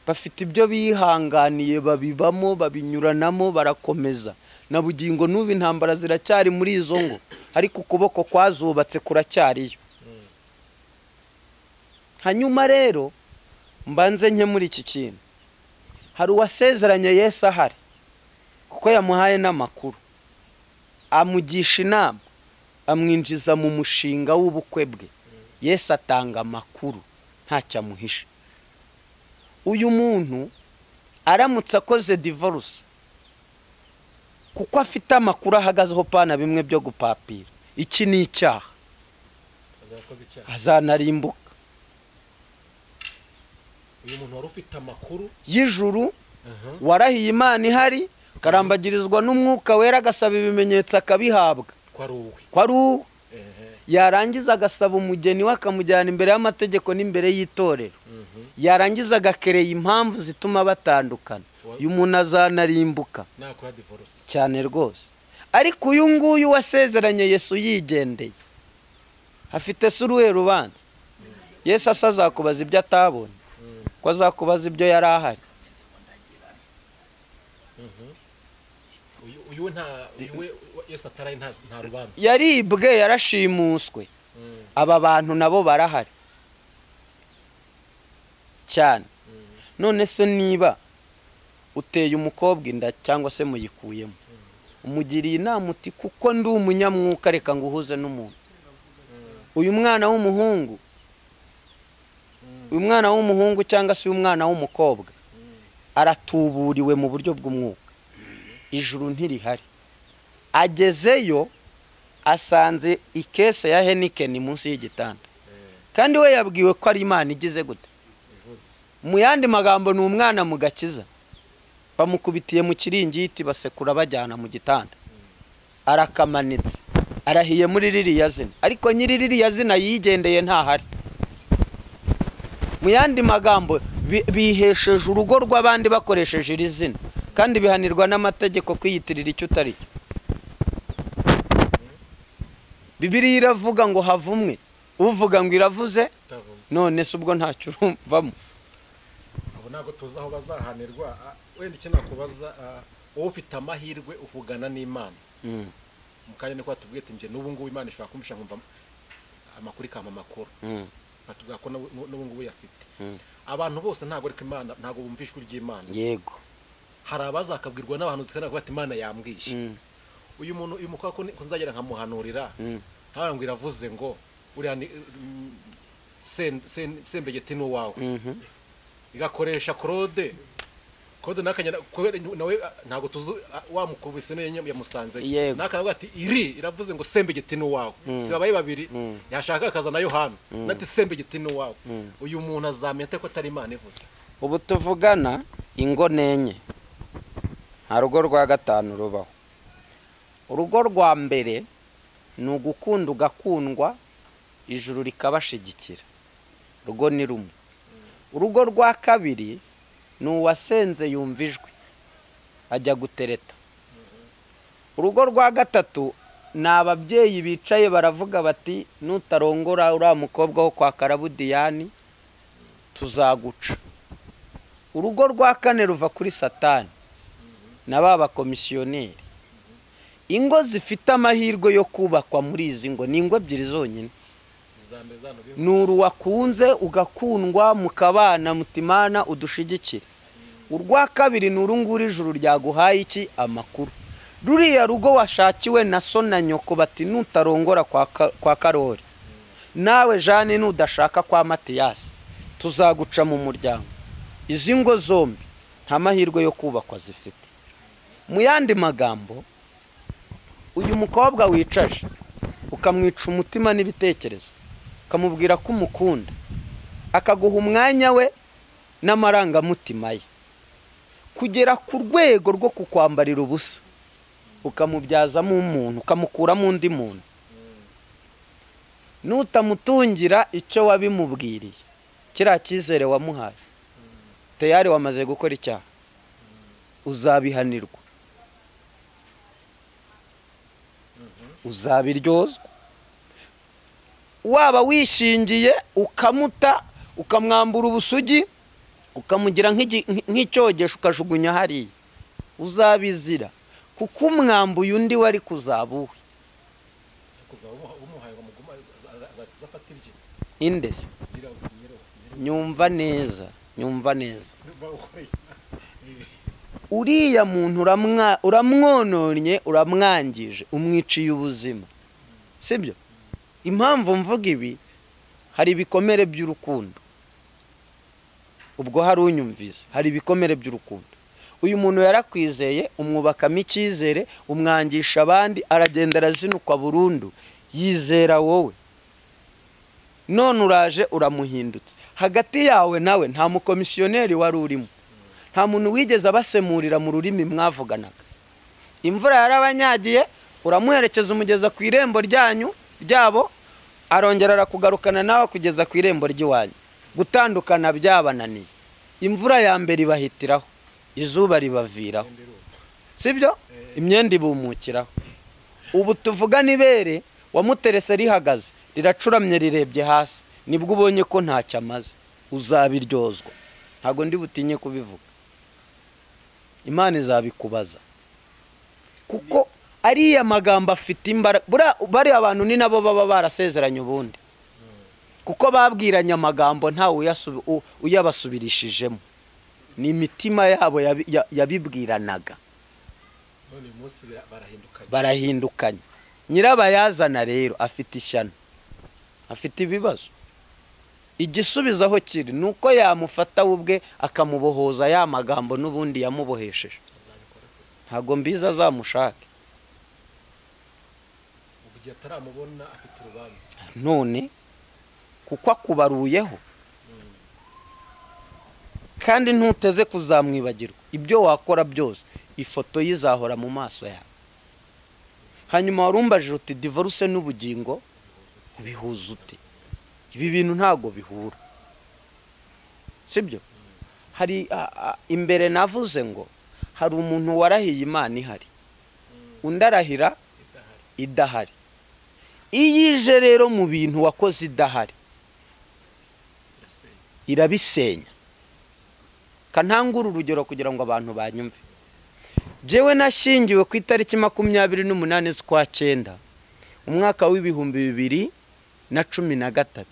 Bafite ibyo bihanganiye, babibamo, babinyuranamo, barakomeza. Na bugingo n'ubu intambara ziracyari muri izo ngo, ariko ukuboko kwazubatse kuracyariyo. Hanyuma rero mbanze nke muri iki kintu, hari uwasezeranye Yesu ahari kuko yamuhaye n'amakuru, amugisha inama, amwinjiza mu mushinga w'ubukwe bwe. Yesu atanga amakuru ntacyo amuhisha. Uyu muntu aramutse akoze divorce kuko afite amakuru ahagazeho pana bimwe byo gupapira, iki ni icyaha, azanarimbuka. Uyu muntu wari ufite amakuru y'ijuru, warahiye Imana ihari, karambagirizwa n'umwuka wera, agasaba ibimenyetso akabihabwa. Kwa ruwe yarangiza agasaba umugeni we akamujyana imbere y'amategeko n'imbere y'itorero. Yarangiza agakereye impamvu zituma batandukana. Uyu muntu azanarimbuka cyane rwose. Ariko uyu nguyu wasezeranye Yesu yigendeye, afite se uruhe rubanza? Yesu azakubaza ibyo atabonye, ko azakubaza ibyo yari ahari. Uyu Yesu ataraye nta rubanza, yaribwe, yarashimuswe. Aba bantu nabo barahari cyane. None se niba uteye umukobwa inda cyangwa se muyikuyemo, umugiriye inama uti kuko ndi umunyamwuka reka nguhuze n'umuntu. Uyu mwana w'umuhungu cyangwa se umwana w'umukobwa aratuburiwe mu buryo bw'umwuka, ijuru ntirihari. Agezeyo asanze ikese ya Heineken munsi y'igitanda, kandi we yabwiwe ko ari Imana igize gute. Mu yandi magambo ni umwana mu gakiza, bamukubitiye mu kiringiti basekura bajyana mu gitanda, arakamanitse, arahiye muri ririya zina, ariko nyiri ririya zina yigendeye ntahari. Mu yandi magambo bihesheje urugo rw'abandi bakoresheje iri zina, kandi bihanirwa n'amategeko kwiyitirira icyo utari cyo. Bibiliya iravuga ngo havumwe uvuga ngo iravuze, none se ubwo ntacyo urumvamo. abo ntabwo tuzi aho bazahanirwa. Wenda icyo nakubaza, wowe ufite amahirwe uvugana n'Imana, mu kanya niko watubwiye ati njye n'ubu ngubu Imana ishobora kumvisha nkumva amakuru ikampa amakuru, batubwira ko n'ubu ngubu yafite. Abantu bose ntabwo ariko Imana ntabwo bumva ijwi ry'Imana. Yego, hari abazakabwirwa n'abantu zikanavuga ati Imana yambwishe. Uyu mukobwa ko nzagera nkamuhanurira, ntabwo iravuze ngo uriya ni sembegeti n'uwawe, igakoresha Claude nakanyana nawe ntabwo tuzi wamukubise ne yamusanze, nakavuga ati iri iravuze ngo sembegeti n'uwawe, si babaye babiri, yashaka akaza na Yohana nati sembegeti n'uwawe. Uyu muntu azamenya ko atari Imana ivuze. ubu tuvugana ingo nenye, nta rugo rwa gatanu rubaho. Urugo rwa mbere ni ugukunda ugakundwa, ijuru rikabashigikira, rugo ni rumwe. Urugo rwa kabiri ni uwasenze yumva ijwi ajya gutereta. Urugo rwa gatatu ni ababyeyi bicaye baravuga bati nutarongora uriya mukobwa wo kwa Karabudiyani tuzaguca. Urugo rwa kane ruva kuri Satani na ba bakomisiyoneri. Ingo zifite amahirwe yo kubakwa muri izi ngo ni ingo ebyiri zonyine. Nuru wakunze ugakundwa mukabana mutimana udushigikire. Urwa kabiri nuru nguri ijuru ryaguhaye iki amakuru. Ruriya rugo washakiwe na so na nyoko bati nutarongora kwa Karori, nawe Jane nudashaka kwa Matiyasi tuzaguca mu muryango. Izi ngo zombi nta mahirwe yo kubakwa zifite. Mu yandi magambo, uyu mukobwa wicaje ukamwica umutima n'ibitekerezo, ukamubwira ko umukunda, akaguha umwanya we n'amarangamutima ye, kugera ku rwego rwo kukwambarira ubusa, ukamubyazamo umuntu, ukamukuramo undi muntu. Nutamutungira icyo wabimubwiriye, kiriya cyizere wamuhaye, tayari wamaze gukora icyaha, uzabihanirwa, uzabiryozwa. Waba wishingiye ukamuta, ukamwambura ubusugi, ukamugira nk'icyogesho ukajugunya hariya, uzabizira, kuko umwambuye undi wari kuzabuwe. Indese nyumva neza, nyumva neza. Uriya muntu uramwononye, uramwangije, umwiciye ubuzima, sibyo? Impamvu mvuga ibi, hari ibikomere by'urukundo. Ubwo hari unyumvise, hari ibikomere by'urukundo. Uyu muntu yarakwizeye, umwubakamo icyizere, umwangisha abandi, aragenda arazinukwa burundu, yizera wowe. None uraje uramuhindutse. Hagati yawe nawe nta mukomisiyoneri wari urimo, nta muntu wigeze abasemurira mu rurimi mwavuganaga. Imvura yarabanyagiye, uramuherekeza umugeza ku irembo ryabo, arongera arakugarukana nawe kugeza ku irembo ry'iwanyu. Gutandukana byabananiye. Imvura ya mbere ibahitiraho, izuba ribaviraho, sibyo? Imyenda ibumukiraho. Ubu tuvugana ibere wamuterese rihagaze, riracuramye rirebye hasi, nibwo ubonye ko ntacyo amaze, uzabiryozwa. Ntago ndi butinye kubivuga, Imana izabikubaza, kuko ariya magambo afite imbaraga. Bari abantu ni nabo baba barasezeranye ubundi, kuko babwiranye amagambo ntawe uyabasubirishijemo, ni imitima yabo yabibwiranaga. Barahindukanye. Nyirabayazana rero afite ishyano, afite ibibazo. Igisubizo aho kiri nuko yamufata ubwe akamubohoza ya magambo n'ubundi yamubohesheje. Ntago mbiza azamushake, ubugiye ataramubona afite urubanza none, kuko akubaruyeho. Kandi ntuteze kuzamwibagirwa. Ibyo wakora byose, ifoto yizahora mu maso yawe. Hanyuma warumbajije uti divorce n'ubugingo bihuza ute? Ibi bintu ntago bihura, sibyo? Hari imbere navuze ngo hari umuntu warahiye Imana ihari, undarahira idahari. Iyije rero mu bintu wakoze idahari, irabisenya. Kantangura urugero kugira ngo abantu banyumve. Jewe nashingiwe ku itariki 28 z'ukwa 9 umwaka w'2013.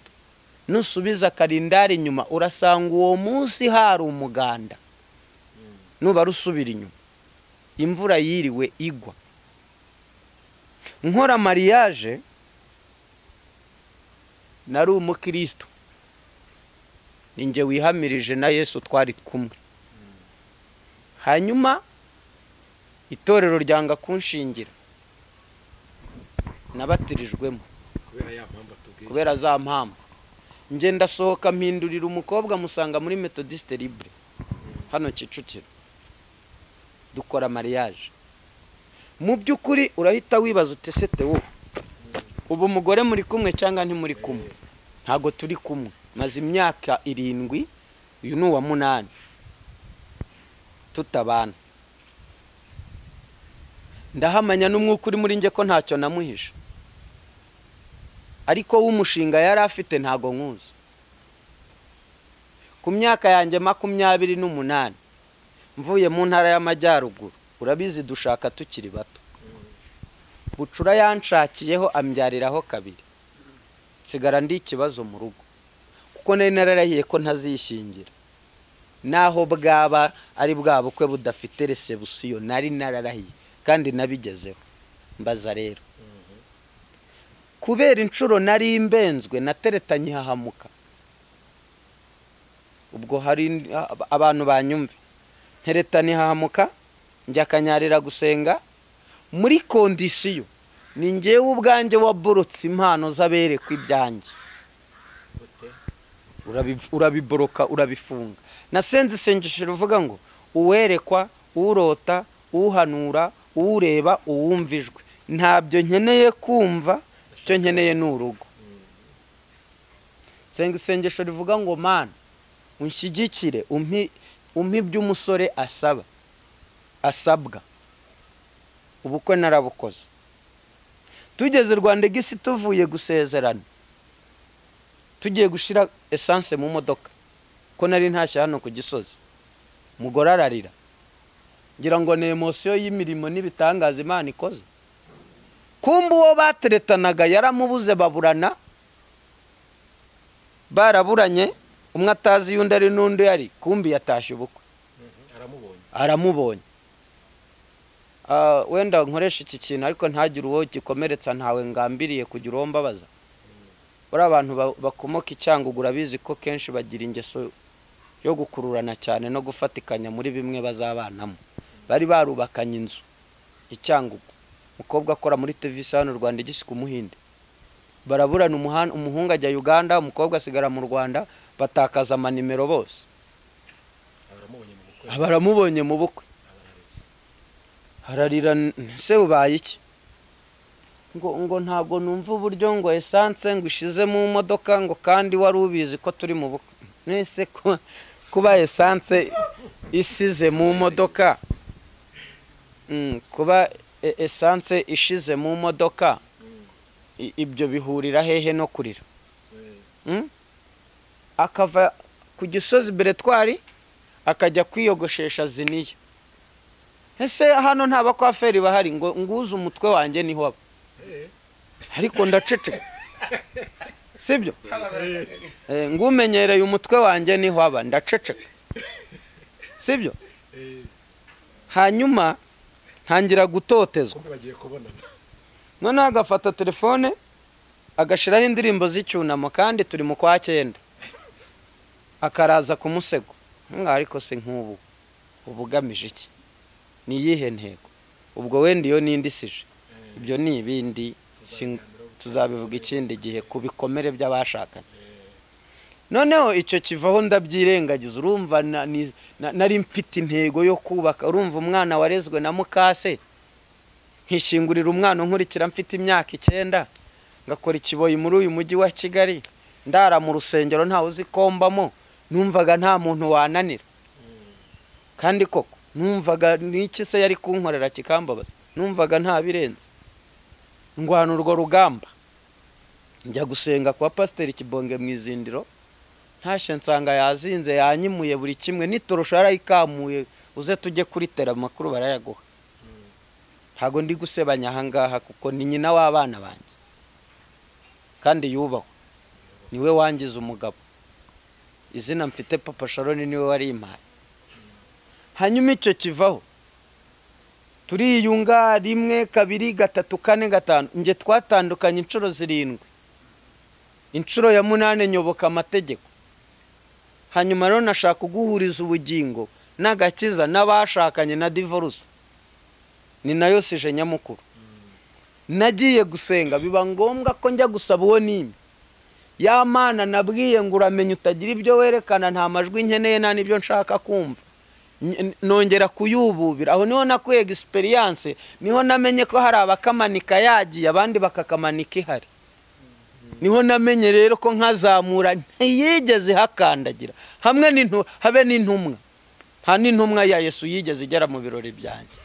Nusubiza kalendari inyuma urasanga uwo munsi hari umuganda. Nuba rusubira inyuma imvura yiriwe igwa. Nkora mariage nari umukristo, ninjye wihamirije na Yesu twari kumwe. Hanyuma itorero ryanga kunshingira, nabatirijwemo kubera za mpamvu. Nje ndasohoka mpindurira umukobwa musanga muri Methodiste Libre hano Kicukiro, dukora mariage. Mu by'ukuri urahita wibaza utesete wo ubu umugore muri kumwe cyangwa nti muri kumwe? Ntago turi kumwe, maze imyaka 7, uyu ni uwa 8 tutabana. Ndahamanya n'umwuka uri muri nje ko ntacyo namuhisha, ariko w'umushinga yari afite ntago nkuzi. Ku myaka yanjye 28 mvuye mu ntara y'Amajyaruguru, urabizi dushaka tukiri bato. Bucura yanshakiyeho ambyariraho 2. Sigara ndi ikibazo mu rugo kuko nari nararahiye ko ntazishingira, naho bwaba ari bwa bukwe budafite resebusiyo nari nararahiye kandi nabigezeho. Mbaza rero kubera inshuro nari imbenzwe nateretanye hahamuka. Ubwo hari abantu banyumve, nteretanye hahamuka njya kanyarira gusenga muri kondisiyo ni ngewe ubwanjye waborotse impano z'aberekwa ibyanjye. Urabiboroka urabifunga. Nasenze isengesho ruvuga ngo uwerekwa, urota, uhanura, ureba, uwumvijwe. Ntabyo nkeneye kumva, cyo nkeneye n'urugo. Senga isengesho rivuga ngo Mana unshyigikire, umpi by'umusore asabwa. Ubukwe narabukoze. Tugeze Rwanda gisi tuvuye gusezerana, tugiye gushira essence mu modoka ko nari ntashye hano ku Gisozi. Mugore ararira, ngira ngo ne emotion y'imirimo n'ibitangaza Imana ikoze. Kumbu uwo bateretanaga yaramubuze, baburana, baraburanye, umwe atazi yundi ari n'undi yari, kumbi yatashye ubukwe. Aramubonye. Wenda nkoresha iki kintu ariko ntagire uwo gikomeretsa, ntawe ngambiriye kugira uwo mbabaza. Uri abantu bakomoka icyangwa urabizi ko kenshi bagira ingeso yo gukururana cyane no gufatikanya muri bimwe bazabanamo. Bari barubakanye inzu icyangwa, umukobwa akora muri TV hano Rwanda igisi ku Muhinde. Baraburana, umuhungu ajya Uganda, umukobwa asigara mu Rwanda, batakaza amanimero bose. Abaramubonye mu bukwe hararira, se ubaye iki? Ngo ntago numva uburyo ngo essence ngo ishize mu modoka, ngo kandi wari ubizi ko turi mu bukwe. Nese kuba essence isize mu modoka, kuba essence ishize mu modoka, ibyo bihurira hehe no kurira? Akava ku Gisozi Beretwari akajya kwiyogoshesha Ziniya. Ese hano nta bakwaferi bahari ngo nguze umutwe wanjye niho aba? Ariko ndaceceka, sibyo? Ngumenyereye umutwe wanjye niho aba, ndaceceka, sibyo? Hanyuma ntangira gutotezwa. None agafata telefone agashiraho indirimbo z'icyunamo, kandi turi mu kwa 9, akaraza ku musego. Ariko se nk'ubu ubugamije iki? Ni yihe ntego? Ubwo wenda iyo nindisije ibyo ni ibindi, tuzabivuga ikindi gihe kubikomere by'abashakanye. Noneho icyo kivaho ndabyirengagiza. Urumva nari mfite intego yo kubaka. Urumva umwana warezwe na mukase, nkishingurira umwana nkurikira mfite imyaka 9, ngakora ikiboyi muri uyu mujyi wa Kigali, ndara mu rusengero ntawe uzikombamo. Numvaga nta muntu wananira, kandi koko numvaga n'iki se yari kunkorera kikambabaza. Numvaga nta birenze. Ngwana urwo rugamba njya gusenga kwa Pasteur Kibonge mu izindiro, ntashye nsanga yazinze yanyimuye buri kimwe nitorosha yarayikamuye uze tujye kuri tera makuru barayaguha. Ntago ndi gusebanya ahangaha kuko ni nyina w'abana banjye kandi yubaho, niwe wangize umugabo. Izina mfite Papa Sharon niwe wari impaye. Hanyuma icyo kivaho turiyunga 1 2 3 4 5 nge twatandukanye inshuro 7. Inshuro ya 8 nyoboka amategeko. Hanyuma rero nashaka kuguhuriza ubugingo n'agakiza n'abashakanye na divorce. Ni nayo sije nyamukuru. Nagiye gusenga biba ngombwa ko njya gusaba uwo nimi. Ya Mana nabwiye ngo uramenye utagira ibyo werekana nta majwi nkeneye nta nibyo nshaka kumva. Nongera kuyububira aho niho nakuye experience, niho namenye ko hari abakamanika yagiye abandi bakakamanika ihari. Niho namenye rero ko nkazamura ntiyigeze hakandagira hamwe habe n'intumwa. Nta n'intumwa ya Yesu yigeze igera mu birori byanjye.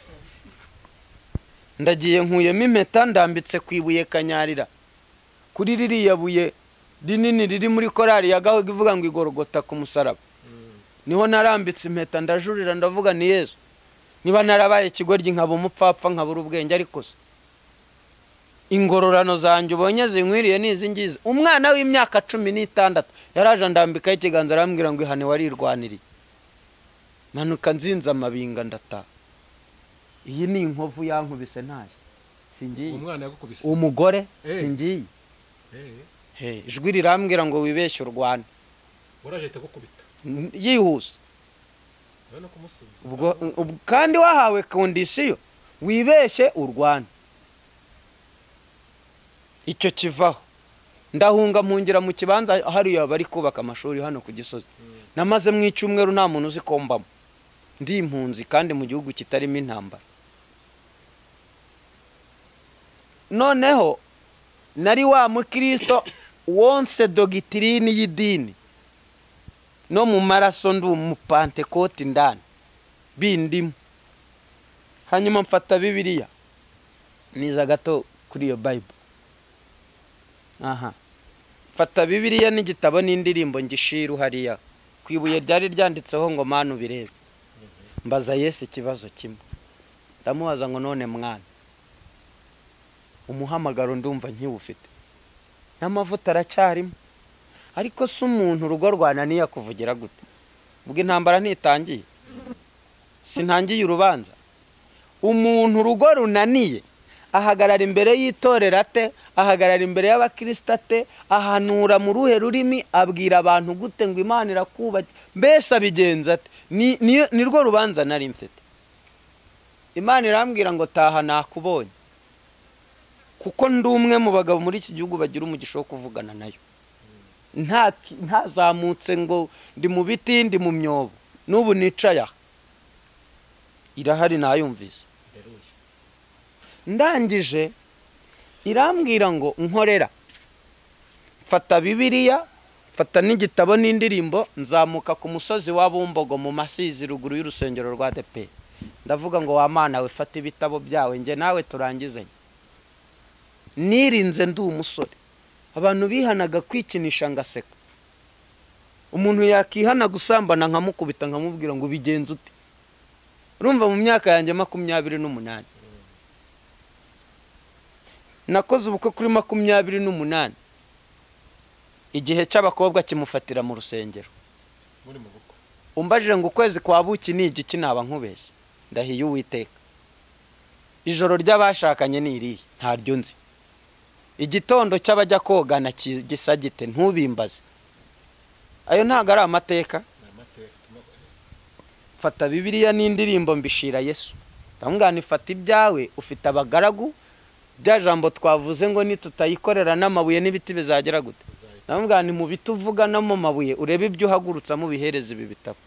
Ndagiye nkuyemo impeta ndambitse kwibuye kanyarira kuri ririya buye rinini riri muri korari ya Gahogo ivuga ngo igorogota ku musaraba. Niho narambitse impeta ndajurira ndavuga ni Yesu, niba narabaye ikigoryi nkaba umupfapfa nkabura ubwenge ariko se ingororano zanjye ubonye zinkwiriye nizi ngize. Umwana w'imyaka 16 yaraje ndambika ikiganza arambwira ngo ihane warirwaniriye. Manuka nzinza amabinga ndata. Iyi ni inkovu yankubise ntaje singiye. Umwana yagukubise umugore singiye. Ijwi rirambwira ngo wibeshye urwana. Uraje gukubita yihuse. Bano kumusubiza ubwo kandi wahawe condition wibeshye urwana. Icyo kivaho ndahunga mpungira mu kibanza hariya bari kubaka amashuri hano ku Gisozi. Namaze mu icyumweru nta muntu uzi kombamo. Ndi impunzi kandi mu gihugu kitarimo intambara. Noneho nari wa mukristo wonse dogitrine y'idini no mu maraso ndu mu Pentecote ndani bindimo. Hanyuma mfata Bibiliya niza gato kuri iyo Bible. Mfata Bibiliya n'igitabo n'indirimbo ngishiru hariya kwibuye ryari ryanditseho ngo manu birebe. Mbaza Yesu ikibazo kimwe. Ndamubaza ngo none mwana umuhamagaro ndumva nkiwufite n'amavuta aracyarimo ariko se umuntu urugo rwananiye kuvugira gute? Ubwo intambara ntitangiye sintangiye urubanza. Umuntu urugo runaniye ahagarara imbere y'itorera ate, ahagarara imbere y'abakristo ate, ahanura mu ruhe rurimi, abwira abantu gute ngo Imana irakubake, mbese abigenza ate? Ni rwo rubanza nari mfite. Imana irambwira ngo taha nakubonye kuko ndi umwe mu bagabo muri iki gihugu bagira umugisha wo kuvugana nayo. Ntazamutse ngo ndi mu biti ndi mu myobo n'ubu nicaya irahari nayumvise. Ndangije irambwira ngo nkorera. Mfata Bibiliya mfata n'igitabo n'indirimbo nzamuka ku musozi wa Bumbogo mu Masizi ruguru y'urusengero rwa ADEPR. Ndavuga ngo wa Mana we fata ibitabo byawe nge nawe turangizanye. Nirinze ndi umusore abantu bihanaga kwikinisha ngaseka. Umuntu yakihana gusambana nkamukubita nkamubwira ngo bigenze ute. Urumva mu myaka yanjye 28 nakoze ubukwe kuri 28 igihe cy'abakobwa kimufatira mu rusengero. Muri mu bukwe umbajije ngo ukwezi kwa buki ni igiki naba nkubeshye ndahiye Uwiteka. Ijoro ry'abashakanye ni irihe ntaryo nzi. Igitondo cy'abajya kogana gisagite ntubimbaze. Ayo ntago ari amateka. Fata Bibiliya n'indirimbo mbishira Yesu. Ndamugana ifata ibyawe ufite abagaragu bya jambo twavuze ngo nitutayikorera n'amabuye n'ibiti bizagera gute. Ndamugana mu bituvuga no mu mabuye urebe ibyo uhagurutsa mu bihereze ibi bitabo.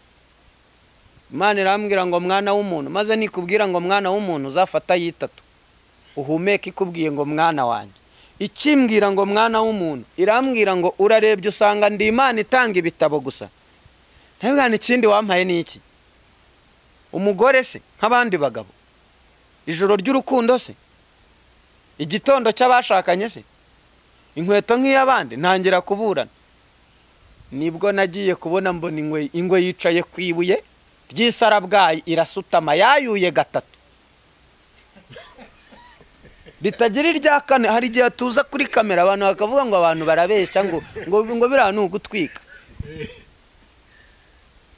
Imana irambwira ngo mwana w'umuntu maze nikubwira ngo mwana w'umuntu uzafata yitatu uhumeka ikubwiye ngo mwana wanjye. Ikimbwira ngo mwana w'umuntu irambwira ngo urarebye usanga ndi Imana itanga ibitabo gusa. Ndabigana ikindi wampaye ni iki? Umugore se nk'abandi bagabo? Ijoro ry'urukundo se? Igitondo cy'abashakanye se? Inkweto nk'iyabandi ntangira kuburana. nibwo nagiye kubona mbona ingwe yicaye ku ibuye ry'isarabwayi irasutama yayuye gatatu bitagira irya kane. hari igihe tuza kuri kamera abantu bakavuga ngo abantu barabeshya ngo biriya ni ugutwika.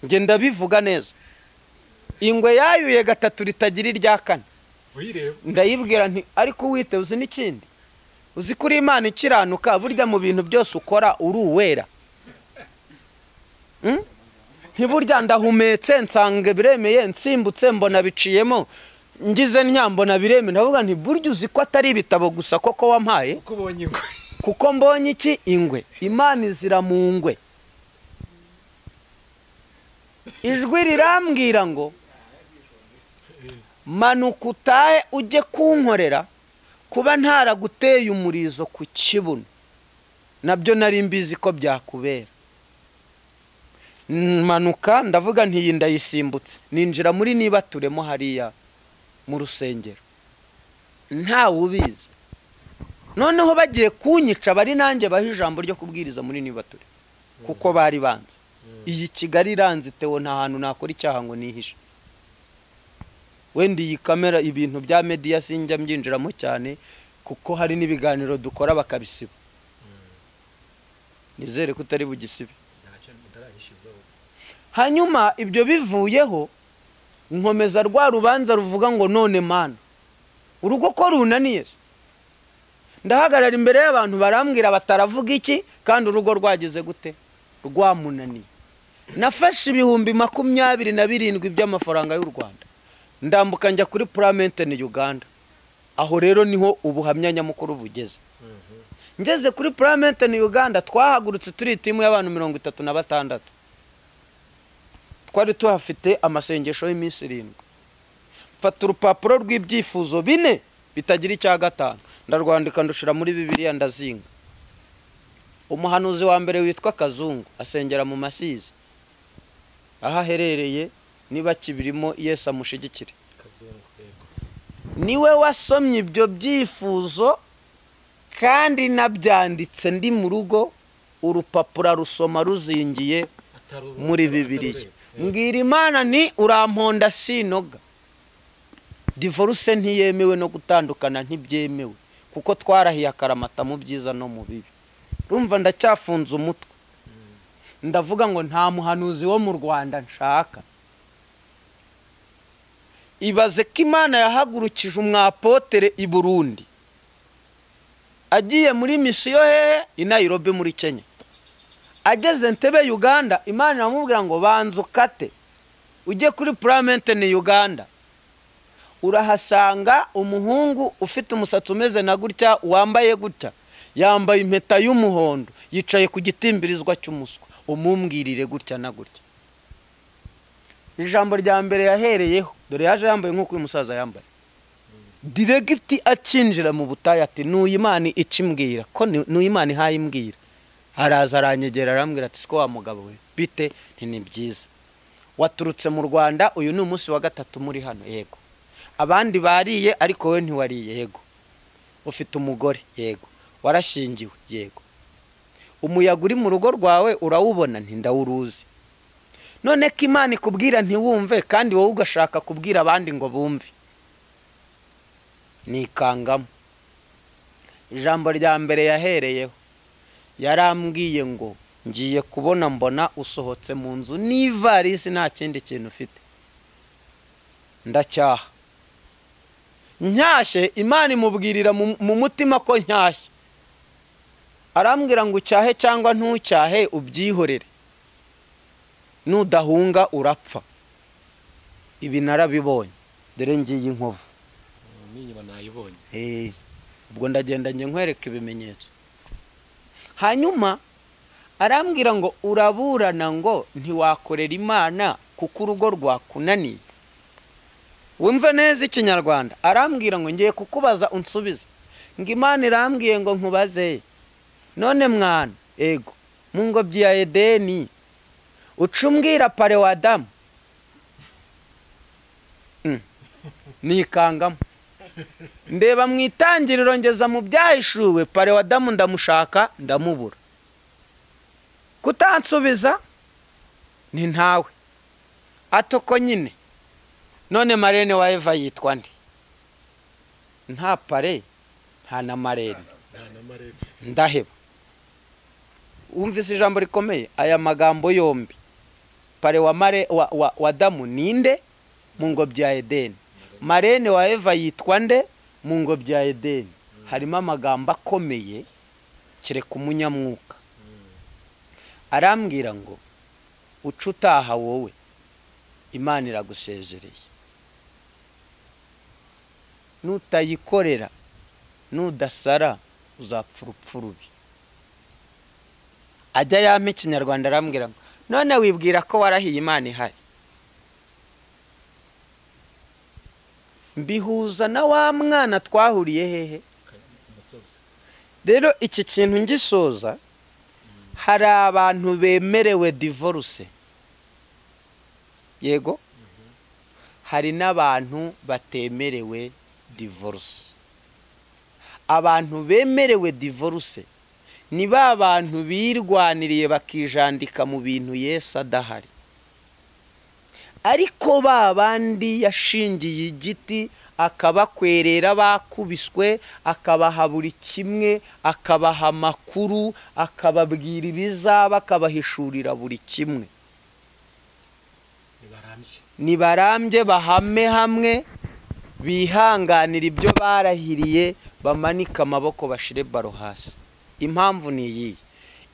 Nge ndabivuga neza, ingwe yayuye gatatu ritagira irya kane. Ndayibwira nti ariko wite uzi n'ikindi, uzi kuri Imana ikiranuka burya mu bintu byose ukora uri uwera. Ntiburya ndahumetse nsanga biremeye, nsimbutse mbona biciyemo, ngize nyambona bireme, ndavuga nti burya uzi ko atari ibitabo gusa koko wampaye, kuko mbonye iki? Ingwe. Imana izira mu ngwe. Ijwi rirambwira ngo manuka utahe ujye kunkorera, kuba ntaraguteye umurizo ku kibuno nabyo nari mbizi ko byakubera. Manuka ndavuga nti ndayisimbutse, ninjira muri Niba turemo hariya mu rusengero, ntawe ubizi. Noneho bagiye kunyica bari nanjye baha ijambo ryo kubwiriza muri Niba ture, kuko bari banze. Iyi Kigali iranze tewo nta hantu nakora icyaha ngo nihishe. Wenda iyi kamera ibintu bya media sinjya mbyinjiramo cyane, kuko hari n'ibiganiro dukora bakabisiba. Nizere ko utari bugisibe. Hanyuma ibyo bivuyeho, nkomeza rwa rubanza ruvuga ngo none Mana urugo ko runaniye. Ndahagarara imbere y'abantu barambwira bataravuga iki, kandi urugo rwagize gute? Rwamunaniye. Nafashe ibihumbi 27 by'amafaranga y'u Rwanda, ndambuka njya kuri Portaille ni Uganda. Aho rero niho ubuhamya nyamukuru bugeze. Ngeze kuri Portaille ni Uganda, twahagurutse turi timu y'abantu 36. Twari tuhafite amasengesho y'iminsi 7. Mfata urupapuro rw'ibyifuzo 4 bitagira icya gatanu, ndarwandika ndushira muri Bibiliya ndazinga. Umuhanuzi wa mbere witwa Kazungu asengera mu Masizi, aha herereye Niba kibirimo Yesu amushigikire. Niwe wasomye ibyo byifuzo kandi nabyanditse ndi mu rugo, urupapuro rusoma ruzingiye muri Bibiliya. Mbwira Imana ni uramponda sinoga. Divorce ntiyemewe no gutandukana ntibyemewe, kuko twarahiye akaramata mu byiza no mu bibi. Rumva ndacyafunze umutwe, ndavuga ngo nta muhanuzi wo mu Rwanda nshaka. Ibaze ko Imana yahagurukije umwapotere i Burundi, agiye muri misiyo hehe i Nairobi muri Kenya. Ageze Entebbe Uganda, Imana iramubwira ngo banza ukate ujye kuri Portaille ni Uganda. Urahasanga umuhungu ufite umusatsi umeze na gutya, wambaye gutya, yambaye impeta y'umuhondo, yicaye ku gitimbirizwa cy'umuswa, umumbwirire gutya na gutya. Ijambo rya mbere yahereyeho, dore yaje yambaye nk'uko uyu musaza yambaye. Direct acinjira mu butayu ati nuyu Imana icimbwira ko nuyu Imana ihayimbwira. Araza aranyegera arambwira ati siko wa mugabo we bite? Ni byiza. Waturutse mu Rwanda, uyu ni umunsi wa 3 muri hano. Yego. Abandi bariye ariko we ntiwariye. Yego. Ufite umugore? Yego. Warashingiwe? Yego. Umuyaga uri mu rugo rwawe urawubona? Ndawuruzi. None ko Imana ikubwira ntiwumve, kandi wowe ugashaka kubwira abandi ngo bumve. Nikangamo. Ijambo rya mbere yahereyeho, yarambwiye ngo ngiye kubona mbona usohotse mu nzu n'ivarisi nta kindi kintu ufite. Ndacyaha. Ncyashye, Imana imubwirira mu mutima ko ncyashye. Arambwira ngo ucyahe cyangwa ntucyahe ubyihorere, nudahunga urapfa. Ibi narabibonye, dore ngiye inkovu. Niba nayibonye. Ubwo ndagenda nge nkwereka ibimenyetso. Hanyuma arambwira ngo uraburana ngo ntiwakorera Imana kuko urugo rwakunaniye. Wumve neza ikinyarwanda. Arambwira ngo ngiye kukubaza unsubize. Ngo Imana irambwiye ngo nkubaze, none mwana, ego mu ngobyi ya Edeni ucumbwira pare wa Adamu? Nikangamo. Ndeba mu itangiriro ngeza mu byahishuwe, pare wa Adamu ndamushaka ndamubura. kutansubiza ni ntawe atoko nyine. None marene wa Eva yitwa nde? Nta pare nta na marene, ndaheba. Umvise ijambo rikomeye aya magambo yombi. Pare wa Adamu ninde? Mu ngobyi ya Edeni. Marene wa Eva yitwa nde? Mu ngobyi ya Edeni. Harimo amagambo akomeye kereka umunyamwuka. Arambwira ngo uca utaha wowe Imana iragusezereye. Nutayikorera nudasara uzapfa urupfu rubi. Ajya yampa Ikinyarwanda arambwira ngo none wibwira ko warahiye Imana ihari? Mbihuza na wa mwana twahuriye hehe? Rero iki kintu ngisoza, hari abantu bemerewe divorce, yego, hari n'abantu batemerewe divorce. Abantu bemerewe divorce ni ba bantu birwaniriye bakijandika mu bintu Yesu adahari. Ariko ba bandi yashingiye igiti akabakwerera bakubiswe, akabaha buri kimwe, akabaha amakuru, akababwira ibizaba, akabahishurira buri kimwe. Nibarambye bahame hamwe, bihanganira ibyo barahiriye, bamanika amaboko bashire baro hasi. Impamvu ni iyi: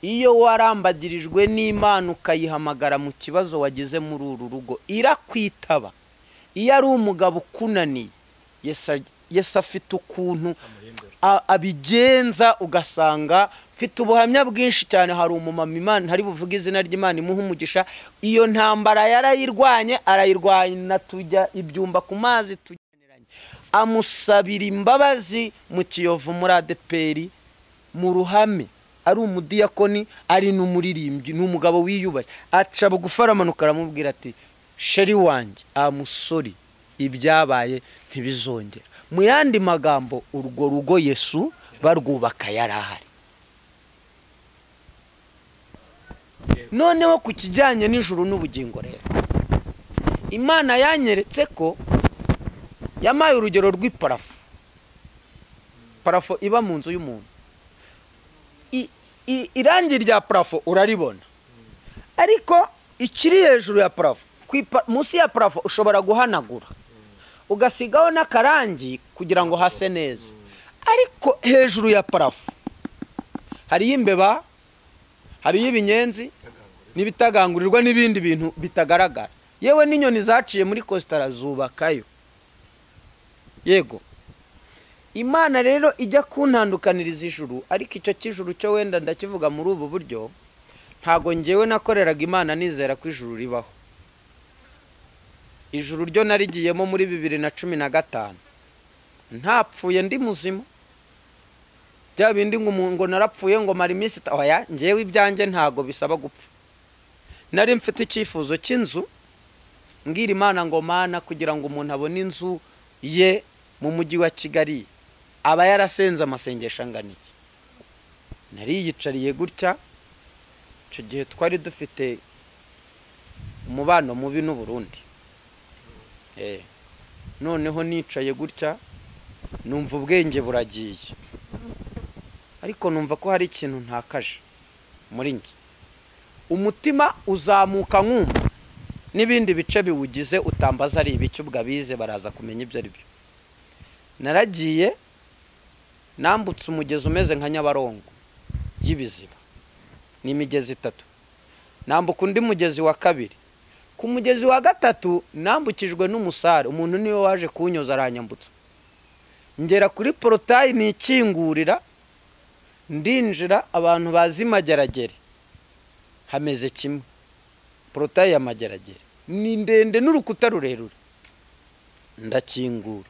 iyo warambagirijwe n'Imana ukayihamagara mu kibazo wagize muri uru rugo, irakwitaba. Iyo ari umugabo ukunaniye, Yesu afite ukuntu abigenza, ugasanga mfite ubuhamya bwinshi cyane. Hari umumama Imana ntari buvuga izina ry'Imana imuha umugisha, iyo ntambara yarayirwanye, arayirwanya, tujya ibyumba ku mazi tugeneranye, amusabira imbabazi mu Kiyovu muri ADEPR mu ruhame. Ari umudiyakoni, ari n'umuririmbyi, n'umugabo wiyubashye. Aca bugufi aramanuka aramubwira ati sheri wanjye, amusori ibyabaye ntibizongera. Mu yandi magambo, urwo rugo Yesu barwubaka yarahari. Noneho ku kijyanye n'ijuru n'ubugingo rero, Imana yanyeretse ko yamaye urugero rw'iparafo. Parafo iba mu nzu y'umuntu. Irangi rya parafo uraribona, ariko ikiri hejuru ya parafo, munsi ya parafo ushobora guhanagura ugasigaho n'akarangi kugira ngo hase neza. Ariko hejuru ya parafo hariyo imbeba, hariyo ibinyenzi n'ibitagangurirwa n'ibindi bintu bitagaragara. Yewe n'inyoni zaciye muri kositara zubakayo. Yego, Imana rero ijya kuntandukaniriza ijuru, ariko icyo kijuru cyo wenda ndakivuga muri ubu buryo. Ntago ngewe nakoreraga Imana nizera ko ijuru ribaho. Ijuru ryo narigiyemo muri 2015, ntapfuye ndi muzima. Bya bindi ngo narapfuye ngo mara iminsi, oya, ngewe ibyanjye ntago bisaba gupfa. Nari mfite icyifuzo cy'inzu, mbwira Imana ngo Mana, kugira ngo umuntu abone inzu ye mu mujyi wa Kigali aba yarasenze amasengesho angana iki. Nari yicariye gutya, icyo gihe twari dufite umubano mubi n'u Burundi. Noneho nicaye gutya, numva ubwenge buragiye, ariko numva ko hari ikintu ntakaje muri njye. Umutima uzamuka nkumva n'ibindi bice biwugize utambaza ari ibiki, ubwabize baraza kumenya ibyo ari byo. Naragiye nambutse umugezi umeze nka Nyabarongo y'ibiziba, ni imigezi 3. Nambuka undi mugezi wa kabiri. Ku mugezi wa gatatu nambukijwe n'umusare, umuntu niwe waje kunyoza aranyambutsa. Ngera kuri Portaille nikingurira, ndinjira, abantu bazi Mageragere hameze kimwe. Portaille ya Mageragere ni ndende n'urukuta rurerure. Ndakingura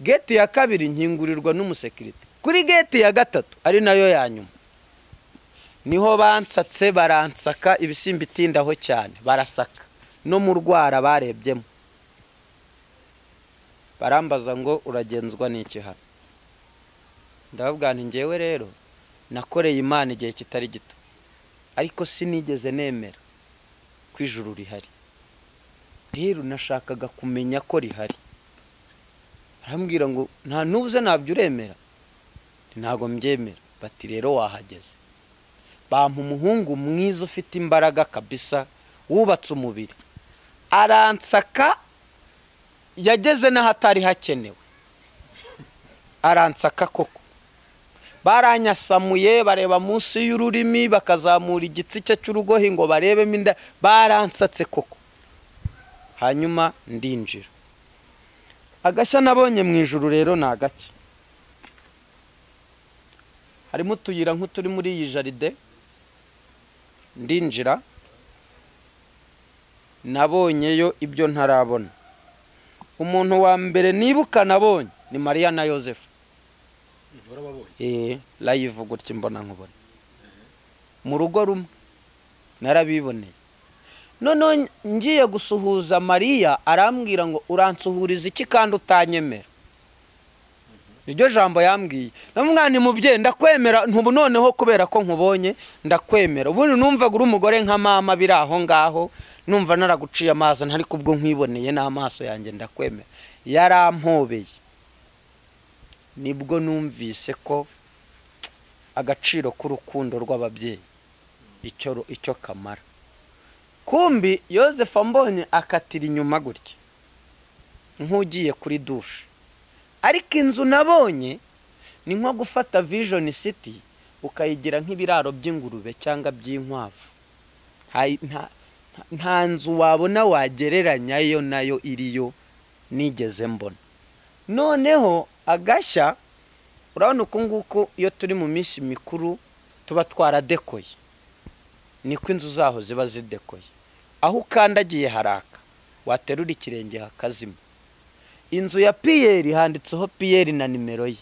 gate ya kabiri, nkingurirwa n'umusekirite. Kuri gate ya gatatu, ari nayo ya nyuma, niho bansatse baransaka, ibisimba itindaho cyane, barasaka no mu rwara barebyemo. Barambaza ngo uragenzwa n'iki hano? Ndababwira nti ngewe rero nakoreye Imana igihe kitari gito, ariko sinigeze nemera ko ijuru rihari. Rero nashakaga kumenya ko rihari. Arambwira ngo nta nubuze nabyo uremera. Ntago mbyemera. Bati rero wahageze. Bampa umuhungu mwiza ufite imbaraga kabisa, wubatse umubiri. Aransaka, yageze n'ahatari hakenewe. Aransaka koko. Baranyasamuye bareba munsi y'ururimi, bakazamura igitsi cye cy'urugohi ngo barebemo inda. Baransatse koko. Hanyuma ndinjira. Agashya nabonye mu ijuru rero ni agake. Harimo utuyira nk'uturi muri iyi jaride. Ndinjira, nabonyeyo ibyo ntarabona. Umuntu wa mbere nibuka nabonye ni Mariya na Yosefu. Live gutya mbona nkubona. Mu rugo rumwe narabiboneye. None ngiye gusuhuza Mariya, arambwira ngo uransuhuriza iki kandi utanyemera? Iryo jambo yambwiye. Namwana mubye ndakwemera, ntubu noneho kubera ko nkubonye ndakwemera. Ubundi numvaga uri umugore nka mama biri aho ngaho, numva naraguciye amazi ntari kubwo nkwiboneye n'amaso yanjye ndakwemera. Yarampobeye. Nibwo numvise ko agaciro k'urukundo rw'ababyeyi icyo kamara. Kumbi Yosefu ambonye akatira inyuma gutya nk'ugiye kuri dushe. Ariko inzu nabonye ni nko gufata Vision City ukayigira nk'ibiraro by'ingurube cyangwa by'inkwavu. Nta nzu wabona wagereranyayo nayo iriyo nigeze mbona. Noneho agashya, urabona uko nguko iyo turi mu minsi mikuru tuba twaradekoye, niko inzu zaho ziba zidekoye. Aho ukandagiye haraka, waterura ikirenge hakazima. Inzu ya Pierre handitseho Pierre na nimero ye.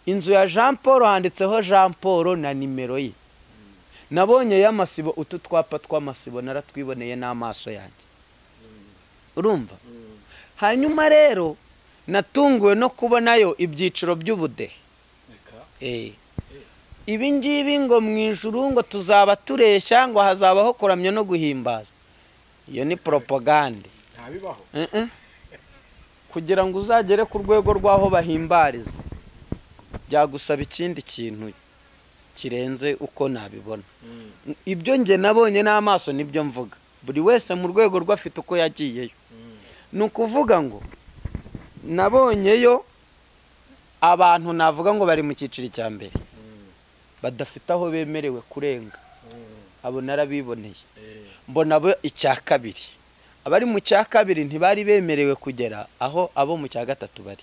Inzu ya Jean Paul handitseho Jean Paul na nimero ye. Nabonye y'amasibo, utu twapa tw'amasibo naratwiboneye n'amaso yanjye. Urumva? Hanyuma rero natunguwe no kubonayo ibyiciro by'ubudehe. Ibi ngibi ngo mu ijuru ngo tuzaba tureshya, ngo hazabaho kuramya no guhimbaza. Iyo ni propagande. Ntabibaho. Kugira ngo uzagere ku rwego rwaho bahimbariza, byagusaba ikindi kintu kirenze uko nabibona. Ibyo nge nabonye n'amaso nibyo mvuga. Buri wese mu rwego rw'afite uko yagiyeyo. Nukuvuga ngo nabonyeyo abantu navuga ngo bari mu cyiciro cya mbere, badafite aho bemerewe kurenga. Abo narabiboneye. Mbona abo icya kabiri. Abari mu cya kabiri ntibari bemerewe kugera aho abo mu cya gatatu bari.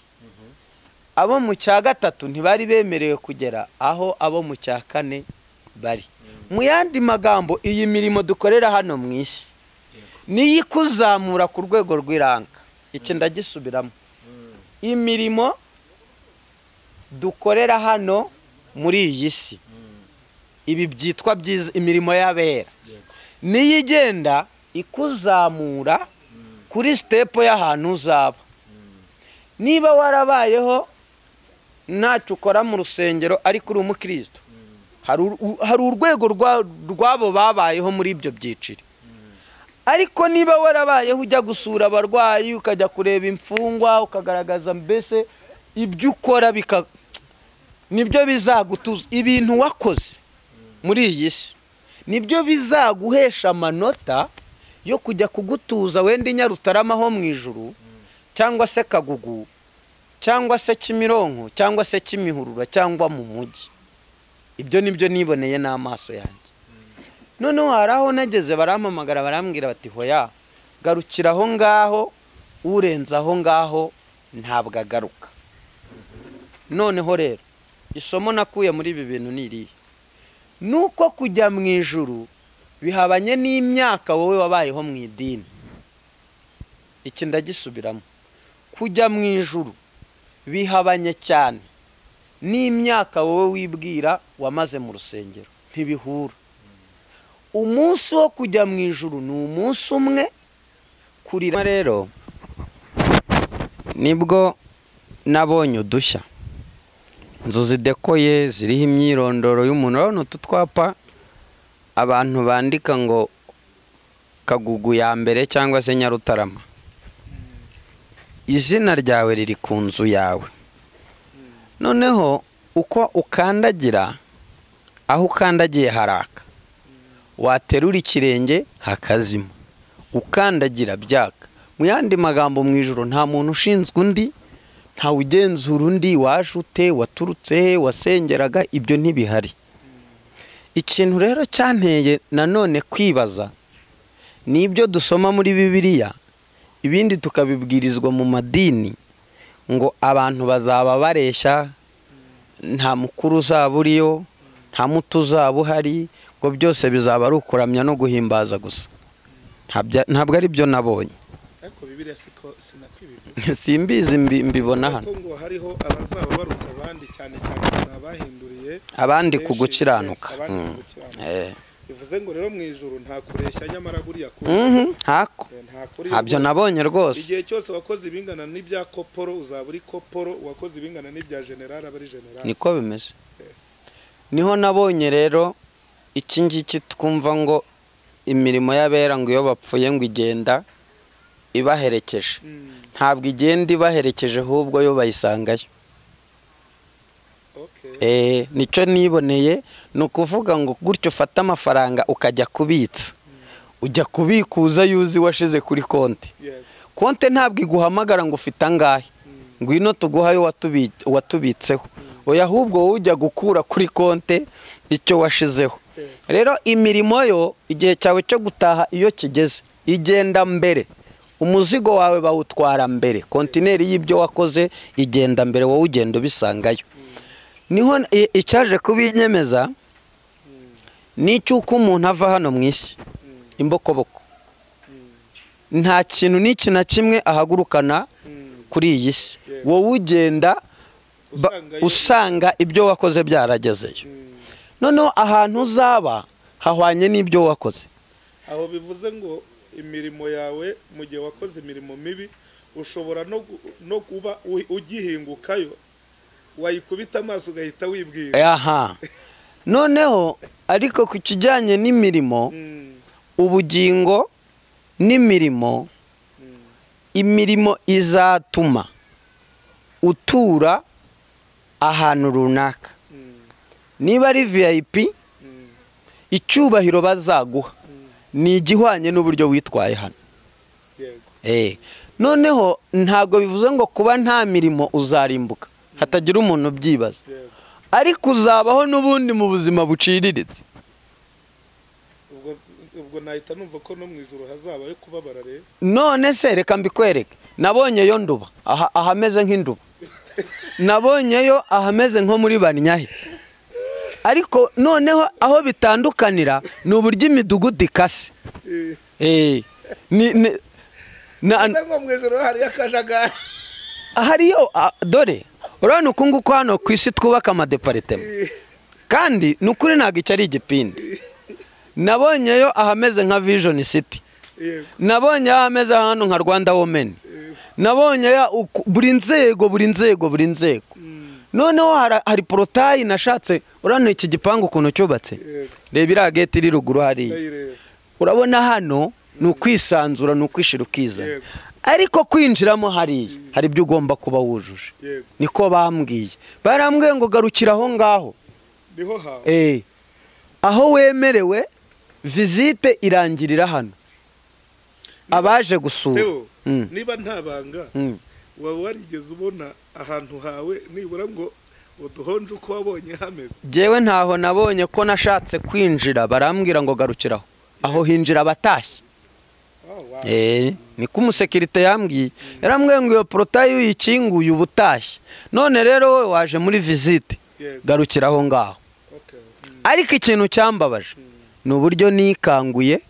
Abo mu cya gatatu ntibari bemerewe kugera aho abo mu cya kane bari. Mu yandi magambo, iyi mirimo dukorera hano mu isi niyo ikuzamura ku rwego rw'iranga. Iki ndagisubiramo. Imirimo dukorera hano muri iyi si, ibi byitwa byiza imirimo y'abera, niyo igenda ikuzamura kuri step y'ahantu uzaba. Niba warabayeho ntacyo ukora mu rusengero ariko uri umukristo, hari urwego rwabo babayeho muri ibyo byiciro. Ariko niba warabayeho ujya gusura abarwayi, ukajya kureba imfungwa, ukagaragaza mbese ibyo ukora nibyo bizagutuza. Ibintu wakoze muri iyi si nibyo bizaguhesha amanota yo kujya kugutuza wenda Nyarutarama ho mu ijuru, cyangwa se Kagugu, cyangwa se Kimironko, cyangwa se Kimihurura, cyangwa mu mujyi. Ibyo nibyo niboneye n'amaso yanjye. Noneho haraho nageze barampamagara barambwira bati hoya garukira aho ngaho, urenza aho ngaho ntabwo agaruka. Noneho rero isomo nakuye muri ibi bintu niriye, nuko kujya mu ijuru bihabanye n'imyaka wowe wabayeho mu idini. Iki ndagisubiramo. Kujya mu ijuru bihabanye cyane n'imyaka wowe wibwira wamaze mu rusengero. Ntibihura. Umunsi wo kujya mu ijuru ni umunsi umwe. Kurira rero nibwo nabonye udushya. Inzu zidekoye ziriho imyirondoro y'umuntu. Urabona utu twapa abantu bandika ngo Kagugu ya mbere cyangwa se Nyarutarama, izina ryawe riri ku nzu yawe. Noneho uko ukandagira, aho ukandagiye haraka, waterura ikirenge hakazima, ukandagira byaka. Mu yandi magambo, mu ijuru nta muntu ushinzwe undi, nta ugenzura undi, washute, waturutse, wasengeraga, ibyo ntibihari. Ikintu rero cyanteye nanone kwibaza nibyo dusoma muri Bibiliya, ibindi tukabibwirizwa mu madini, ngo abantu bazaba bareshya, nta mukuru uzaba uriyo, nta muto uzaba uhari, ngo byose bizaba ari ukuramya no guhimbaza gusa. Ntabwo ari byo nabonye. Ariko Bibiliya sinakwibivye. Simbizi, mbibona hano. Ngo hariho abazaba baruta abandi, cyane cyane abahinduriye abandi kugukiranuka. Bivuze ngo rero mu ijuru nta kureshya, nyamara buriya hako habyo nabonye rwose. Igihe cyose wakoze ibingana n'ibya koporo uzaba uri koporo, wakoze ibingana n'ibya general aba ari general. Niko bimeze. Niho nabonye rero iki ngiki twumva ngo imirimo y'abera ngo iyo bapfuye ngo igenda ibaherekeje. Ntabwo igenda ibaherekeje, ahubwo yo bayisangayo. Nicyo niboneye, ni ukuvuga ngo gutyo ufata amafaranga ukajya kubitsa, ujya kubikuza yuzi washize kuri konti. Konti ntabwo iguhamagara ngo ufite angahe, ngwino tuguhayo watubitseho. Oya, ahubwo wowe ujya gukura kuri konti icyo washizeho. Rero imirimo yo igihe cyawe cyo gutaha iyo kigeze igenda mbere, umuzigo wawe bawutwara mbere, kontineri y'ibyo wakoze igenda mbere, wowe ugenda ubisangayo. Niho icyaje kubinyemeza n'icyuko umuntu ava hano mu isi imbokoboko, nta kintu n'iki na kimwe ahagurukana kuri iyi si. Wowe ugenda usanga ibyo wakoze byaragezeyo. Noneho ahantu uzaba hahwanye n'ibyo wakoze. Aho bivuze ngo imirimo yawe mu gihe wakoze imirimo mibi ushobora no kuba ugihingukayo, wayikubita amaso ugahita wibwira. Noneho ariko ku kijyanye n'imirimo, ubugingo n'imirimo, imirimo izatuma utura ahantu runaka. Niba ari VIP, icyubahiro bazaguha ni igihwanye n'uburyo witwaye hano. Noneho ntabwo bivuze ngo kuba nta mirimo uzarimbuka, hatagira umuntu ubyibaza, ariko uzabaho n'ubundi mu buzima buciriritse. Ubwo nahita numva ko no mu ijuru hazabayo kubabara rero. None se reka mbikwereke, nabonyeyo Nduba ahameze nk'induba, nabonyeyo ahameze nko muri Banyahe. Ariko noneho aho bitandukanira ni uburyo imidugudu ikase. Ngo mu ijuru hari akajagari. Hariyo dore urabona uku nguku hano ku isi twubaka amadeparitema, kandi ni ukuri ntabwo icyo ari igipindi. Nabonyeyo ahameze nka Vision City, nabonye ahameze hano nka Rwanda Women, nabonye buri nzego. Noneho hari Portaille nashatse, urabona iki gipangu ukuntu cyubatse, reba iriya gate iri ruguru hariya, urabona hano ni ukwisanzura, ni ukwishira ukizana. Ariko kwinjiramo hari ibyo ugomba kuba wujuje. Niko bambwiye, barambwiye ngo garukira aho ngaho, aho wemerewe visite irangirira hano, abaje gusura. Niba nta banga waba warigeze ubona ahantu hawe nibura ngo uduhonje uko wabonye hameze? Jewe ntaho nabonye, ko nashatse kwinjira barambwira ngo garukiraho, aho hinjira abatashye. Niko umusekirite yambwiye, yarambwiye ngo iyo Portaille uyikinguye ubutashye. None rero wowe waje muri visite, garukiraho ngaho. Ariko ikintu cyambabaje ni uburyo nikanguye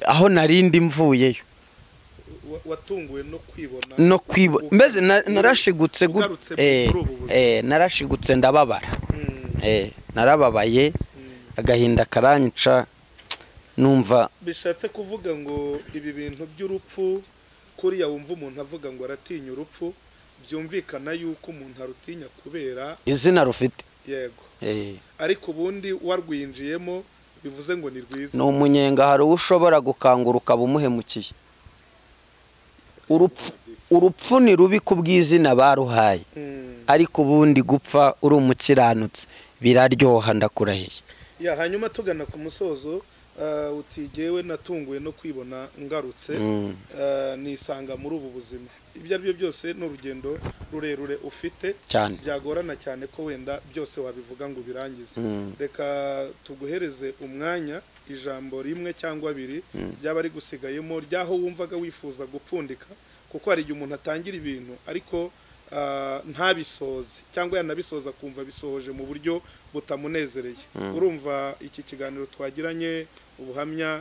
aho narindi mvuyeyo. Watunguwe no kwibona mbese narashigutse narashigutse ndababara. Narababaye, agahinda karanyica, numva bishatse kuvuga ngo ibi bintu by'urupfu, kuriya wumva umuntu avuga ngo aratinya urupfu, byumvikana yuko umuntu arutinya kubera izina rufite. Yego. Ariko ubundi warwinjiyemo bivuze ngo ni rwiza. ni umunyenga. Hari ushobora gukangura ukaba umuhemukiye. Urupfu ni rubi ku bw'izina baruhaye, ariko ubundi gupfa uri umukiranutsi biraryoha, ndakurahiye. Hanyuma tugana ku musozo, utigewe natunguwe no kwibona ngarutse, nisanga muri ubu buzima. Ibyo ari byo byose ni urugendo rurerure ufite, byagorana cyane ko wenda byose wabivuga ngo birangize. Reka tuguhereze umwanya, ijambo rimwe cyangwa abiri byaba ari gusigayemo ryaho wumvaga wifuza gupfundika, kuko hari igihe umuntu atangira ibintu ariko ntabisoze, cyangwa yanabisoza kumva bisohoje mu buryo butamunezereye. Urumva iki kiganiro twagiranye ubuhamya,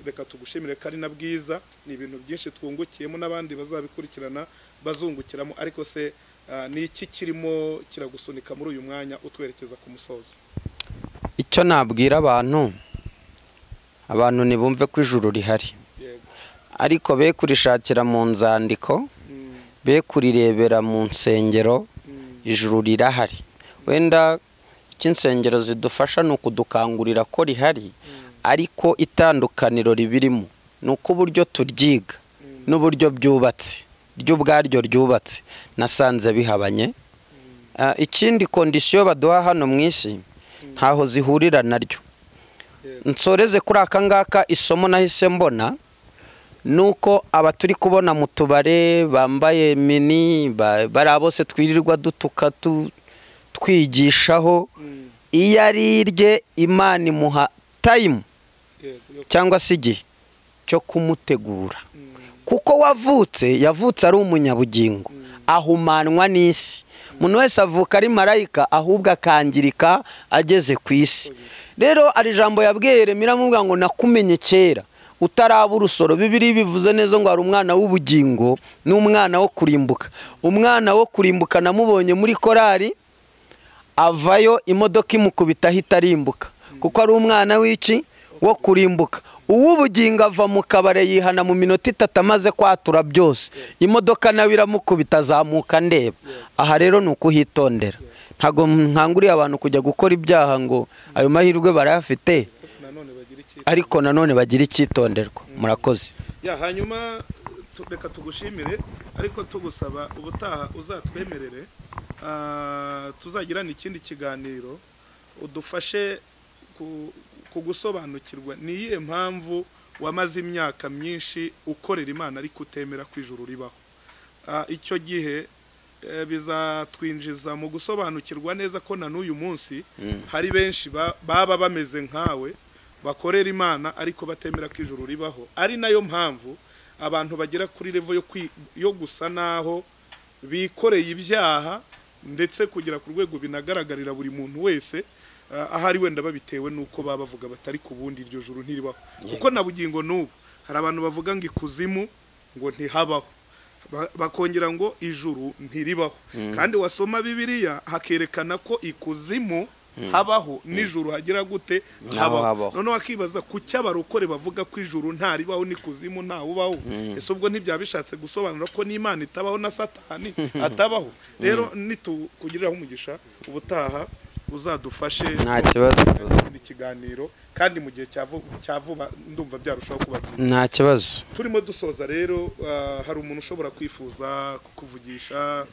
reka tugushimire ko ari na bwiza, ni ibintu byinshi twungukiyemo n'abandi bazabikurikirana bazungukiramo, ariko se ni iki kirimo kiragusunika muri uyu mwanya utwerekeza ku musozo? Icyo nabwira abantu nibumve ko ijuru rihari, ariko be kurishakira mu nzandiko, be kurirebera mu nsengero. Ijuru rirahari. Wenda insengero zidufasha ni ukudukangurira ko rihari, ariko itandukaniro ribirimo ni uko uburyo turyiga n'uburyo byubatse ryo ubwaryo ryubatse nasanze bihabanye. Ikindi kondisiyo baduha hano mu isi ntaho zihurira naryo. Nsoreze kuri aka ngaka, isomo nahise mbona nuko aba turi kubona mu tubare bambaye mini, bari bose twirirwa dutuka twigishaho, iyo ari irye Imana imuha time cyangwa se igihe cyo kumutegura, kuko yavutse ari umunyabugingo, ahumanwa n'isi. Umuntu wese avuka ari marayika, ahubwo akangirika ageze ku isi. Rero ari ijambo yabwiye Yeremiya aramubwira ngo nakumenye kera utaraba urusoro. Bibiri bivuze neza ngo hari umwana w'ubugingo n'umwana wo kurimbuka. Umwana wo kurimbuka namubonye muri korari, avayo imodoka imukubita ahita arimbuka, kuko ari umwana w'iki wo kurimbuka. Uw'ubugingo ava mu kabare yihana mu minota 3 amaze kwatura byose, imodoka nawe iramukubita azamuka ndeba. Aha rero ni ukuhitondera. Ntago nkanguriye abantu kujya gukora ibyaha ngo ayo mahirwe barayafite, ariko nanone bagira icyitonderwa. Murakoze. Hanyuma reka tugushimire, ariko tugusaba ubutaha uzatwemerere tuzagirana ikindi kiganiro udufashe kugusobanukirwa ni iyihe mpamvu wamaze imyaka myinshi ukorera Imana ariko utemera ko ijuru ribaho. Icyo gihe bizatwinjiza mu gusobanukirwa neza ko na n'uyu munsi hari benshi baba bameze nkawe, bakorera Imana ariko batemera ko ijuru ribaho. Ari nayo mpamvu abantu bagera kuri level yo gusa naho bikoreye ibyaha, ndetse kugera ku rwego binagaragarira buri muntu wese, ahari wenda babitewe nuko bavuga batari ku bundi iryo juru ntiribaho. Kuko na bugingo n'ubu hari abantu bavuga ngo ikuzimu ngo ntihabaho, bakongera ngo ijuru ntiribaho. Kandi wasoma Bibiliya hakerekana ko ikuzimu habaho n'ijuru hagira gute habaho. None akibaza kuki abarokore bavuga ko ijuru ntaribaho n'ikuzimu ntawubaho. Ese ubwo ntibyabishatse gusobanura ko n'Imana itabaho na Satani atabaho? Rero nitukugiriraho umugisha ubutaha uzadufashe nta kibazo ikiganiro, kandi mu gihe cyavuba ndumva byarushaho kuba nta kibazo. Turimo dusoza rero, hari umuntu ushobora kwifuza kukuvugisha,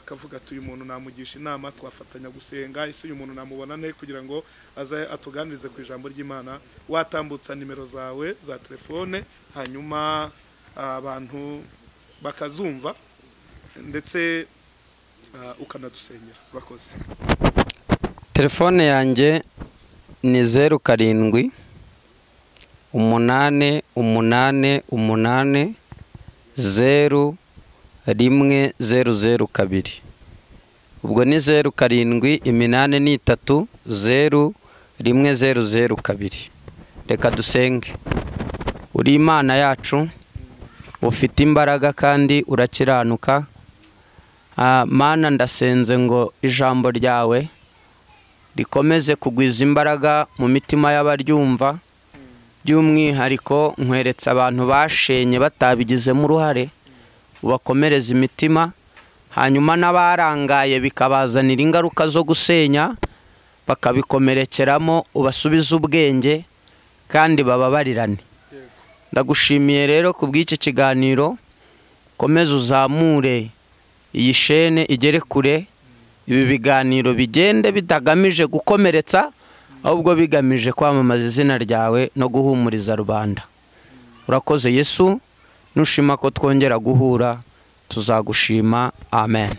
kavuga ati uyu muntu namugisha inama twafatanya gusenga, ese uyu muntu namubona nte kugira ngo aze atuganirize ku ijambo ry'Imana, watambutsa nimero zawe za telefone hanyuma abantu bakazumva ndetse ukanadusengera. Bakoze. Telefone yanjye ni 07 8 8 8 0 1 002. Ubwo ni 07 8 3 0 1 002. Reka dusenge. Uri Imana yacu, ufite imbaraga kandi urakiranuka. Mana, ndasenze ngo ijambo ryawe rikomeze kugwiza imbaraga mu mitima y'abaryumva, by'umwihariko nkweretse abantu bashenye batabigizemo uruhare, ubakomereza imitima, hanyuma n'abarangaye bikabazanira ingaruka zo gusenya, bakabikomerekeramo, ubasubize ubwenge kandi bababarirane. Ndagushimiye rero kubw'iki kiganiro, komeza uzamure iyi shene igere kure, ibi biganiro bigende bitagamije gukomeretsa ahubwo bigamije kwamamaza izina ryawe no guhumuriza rubanda. Urakoze Yesu, nushima ko twongera guhura tuzagushima. Amen.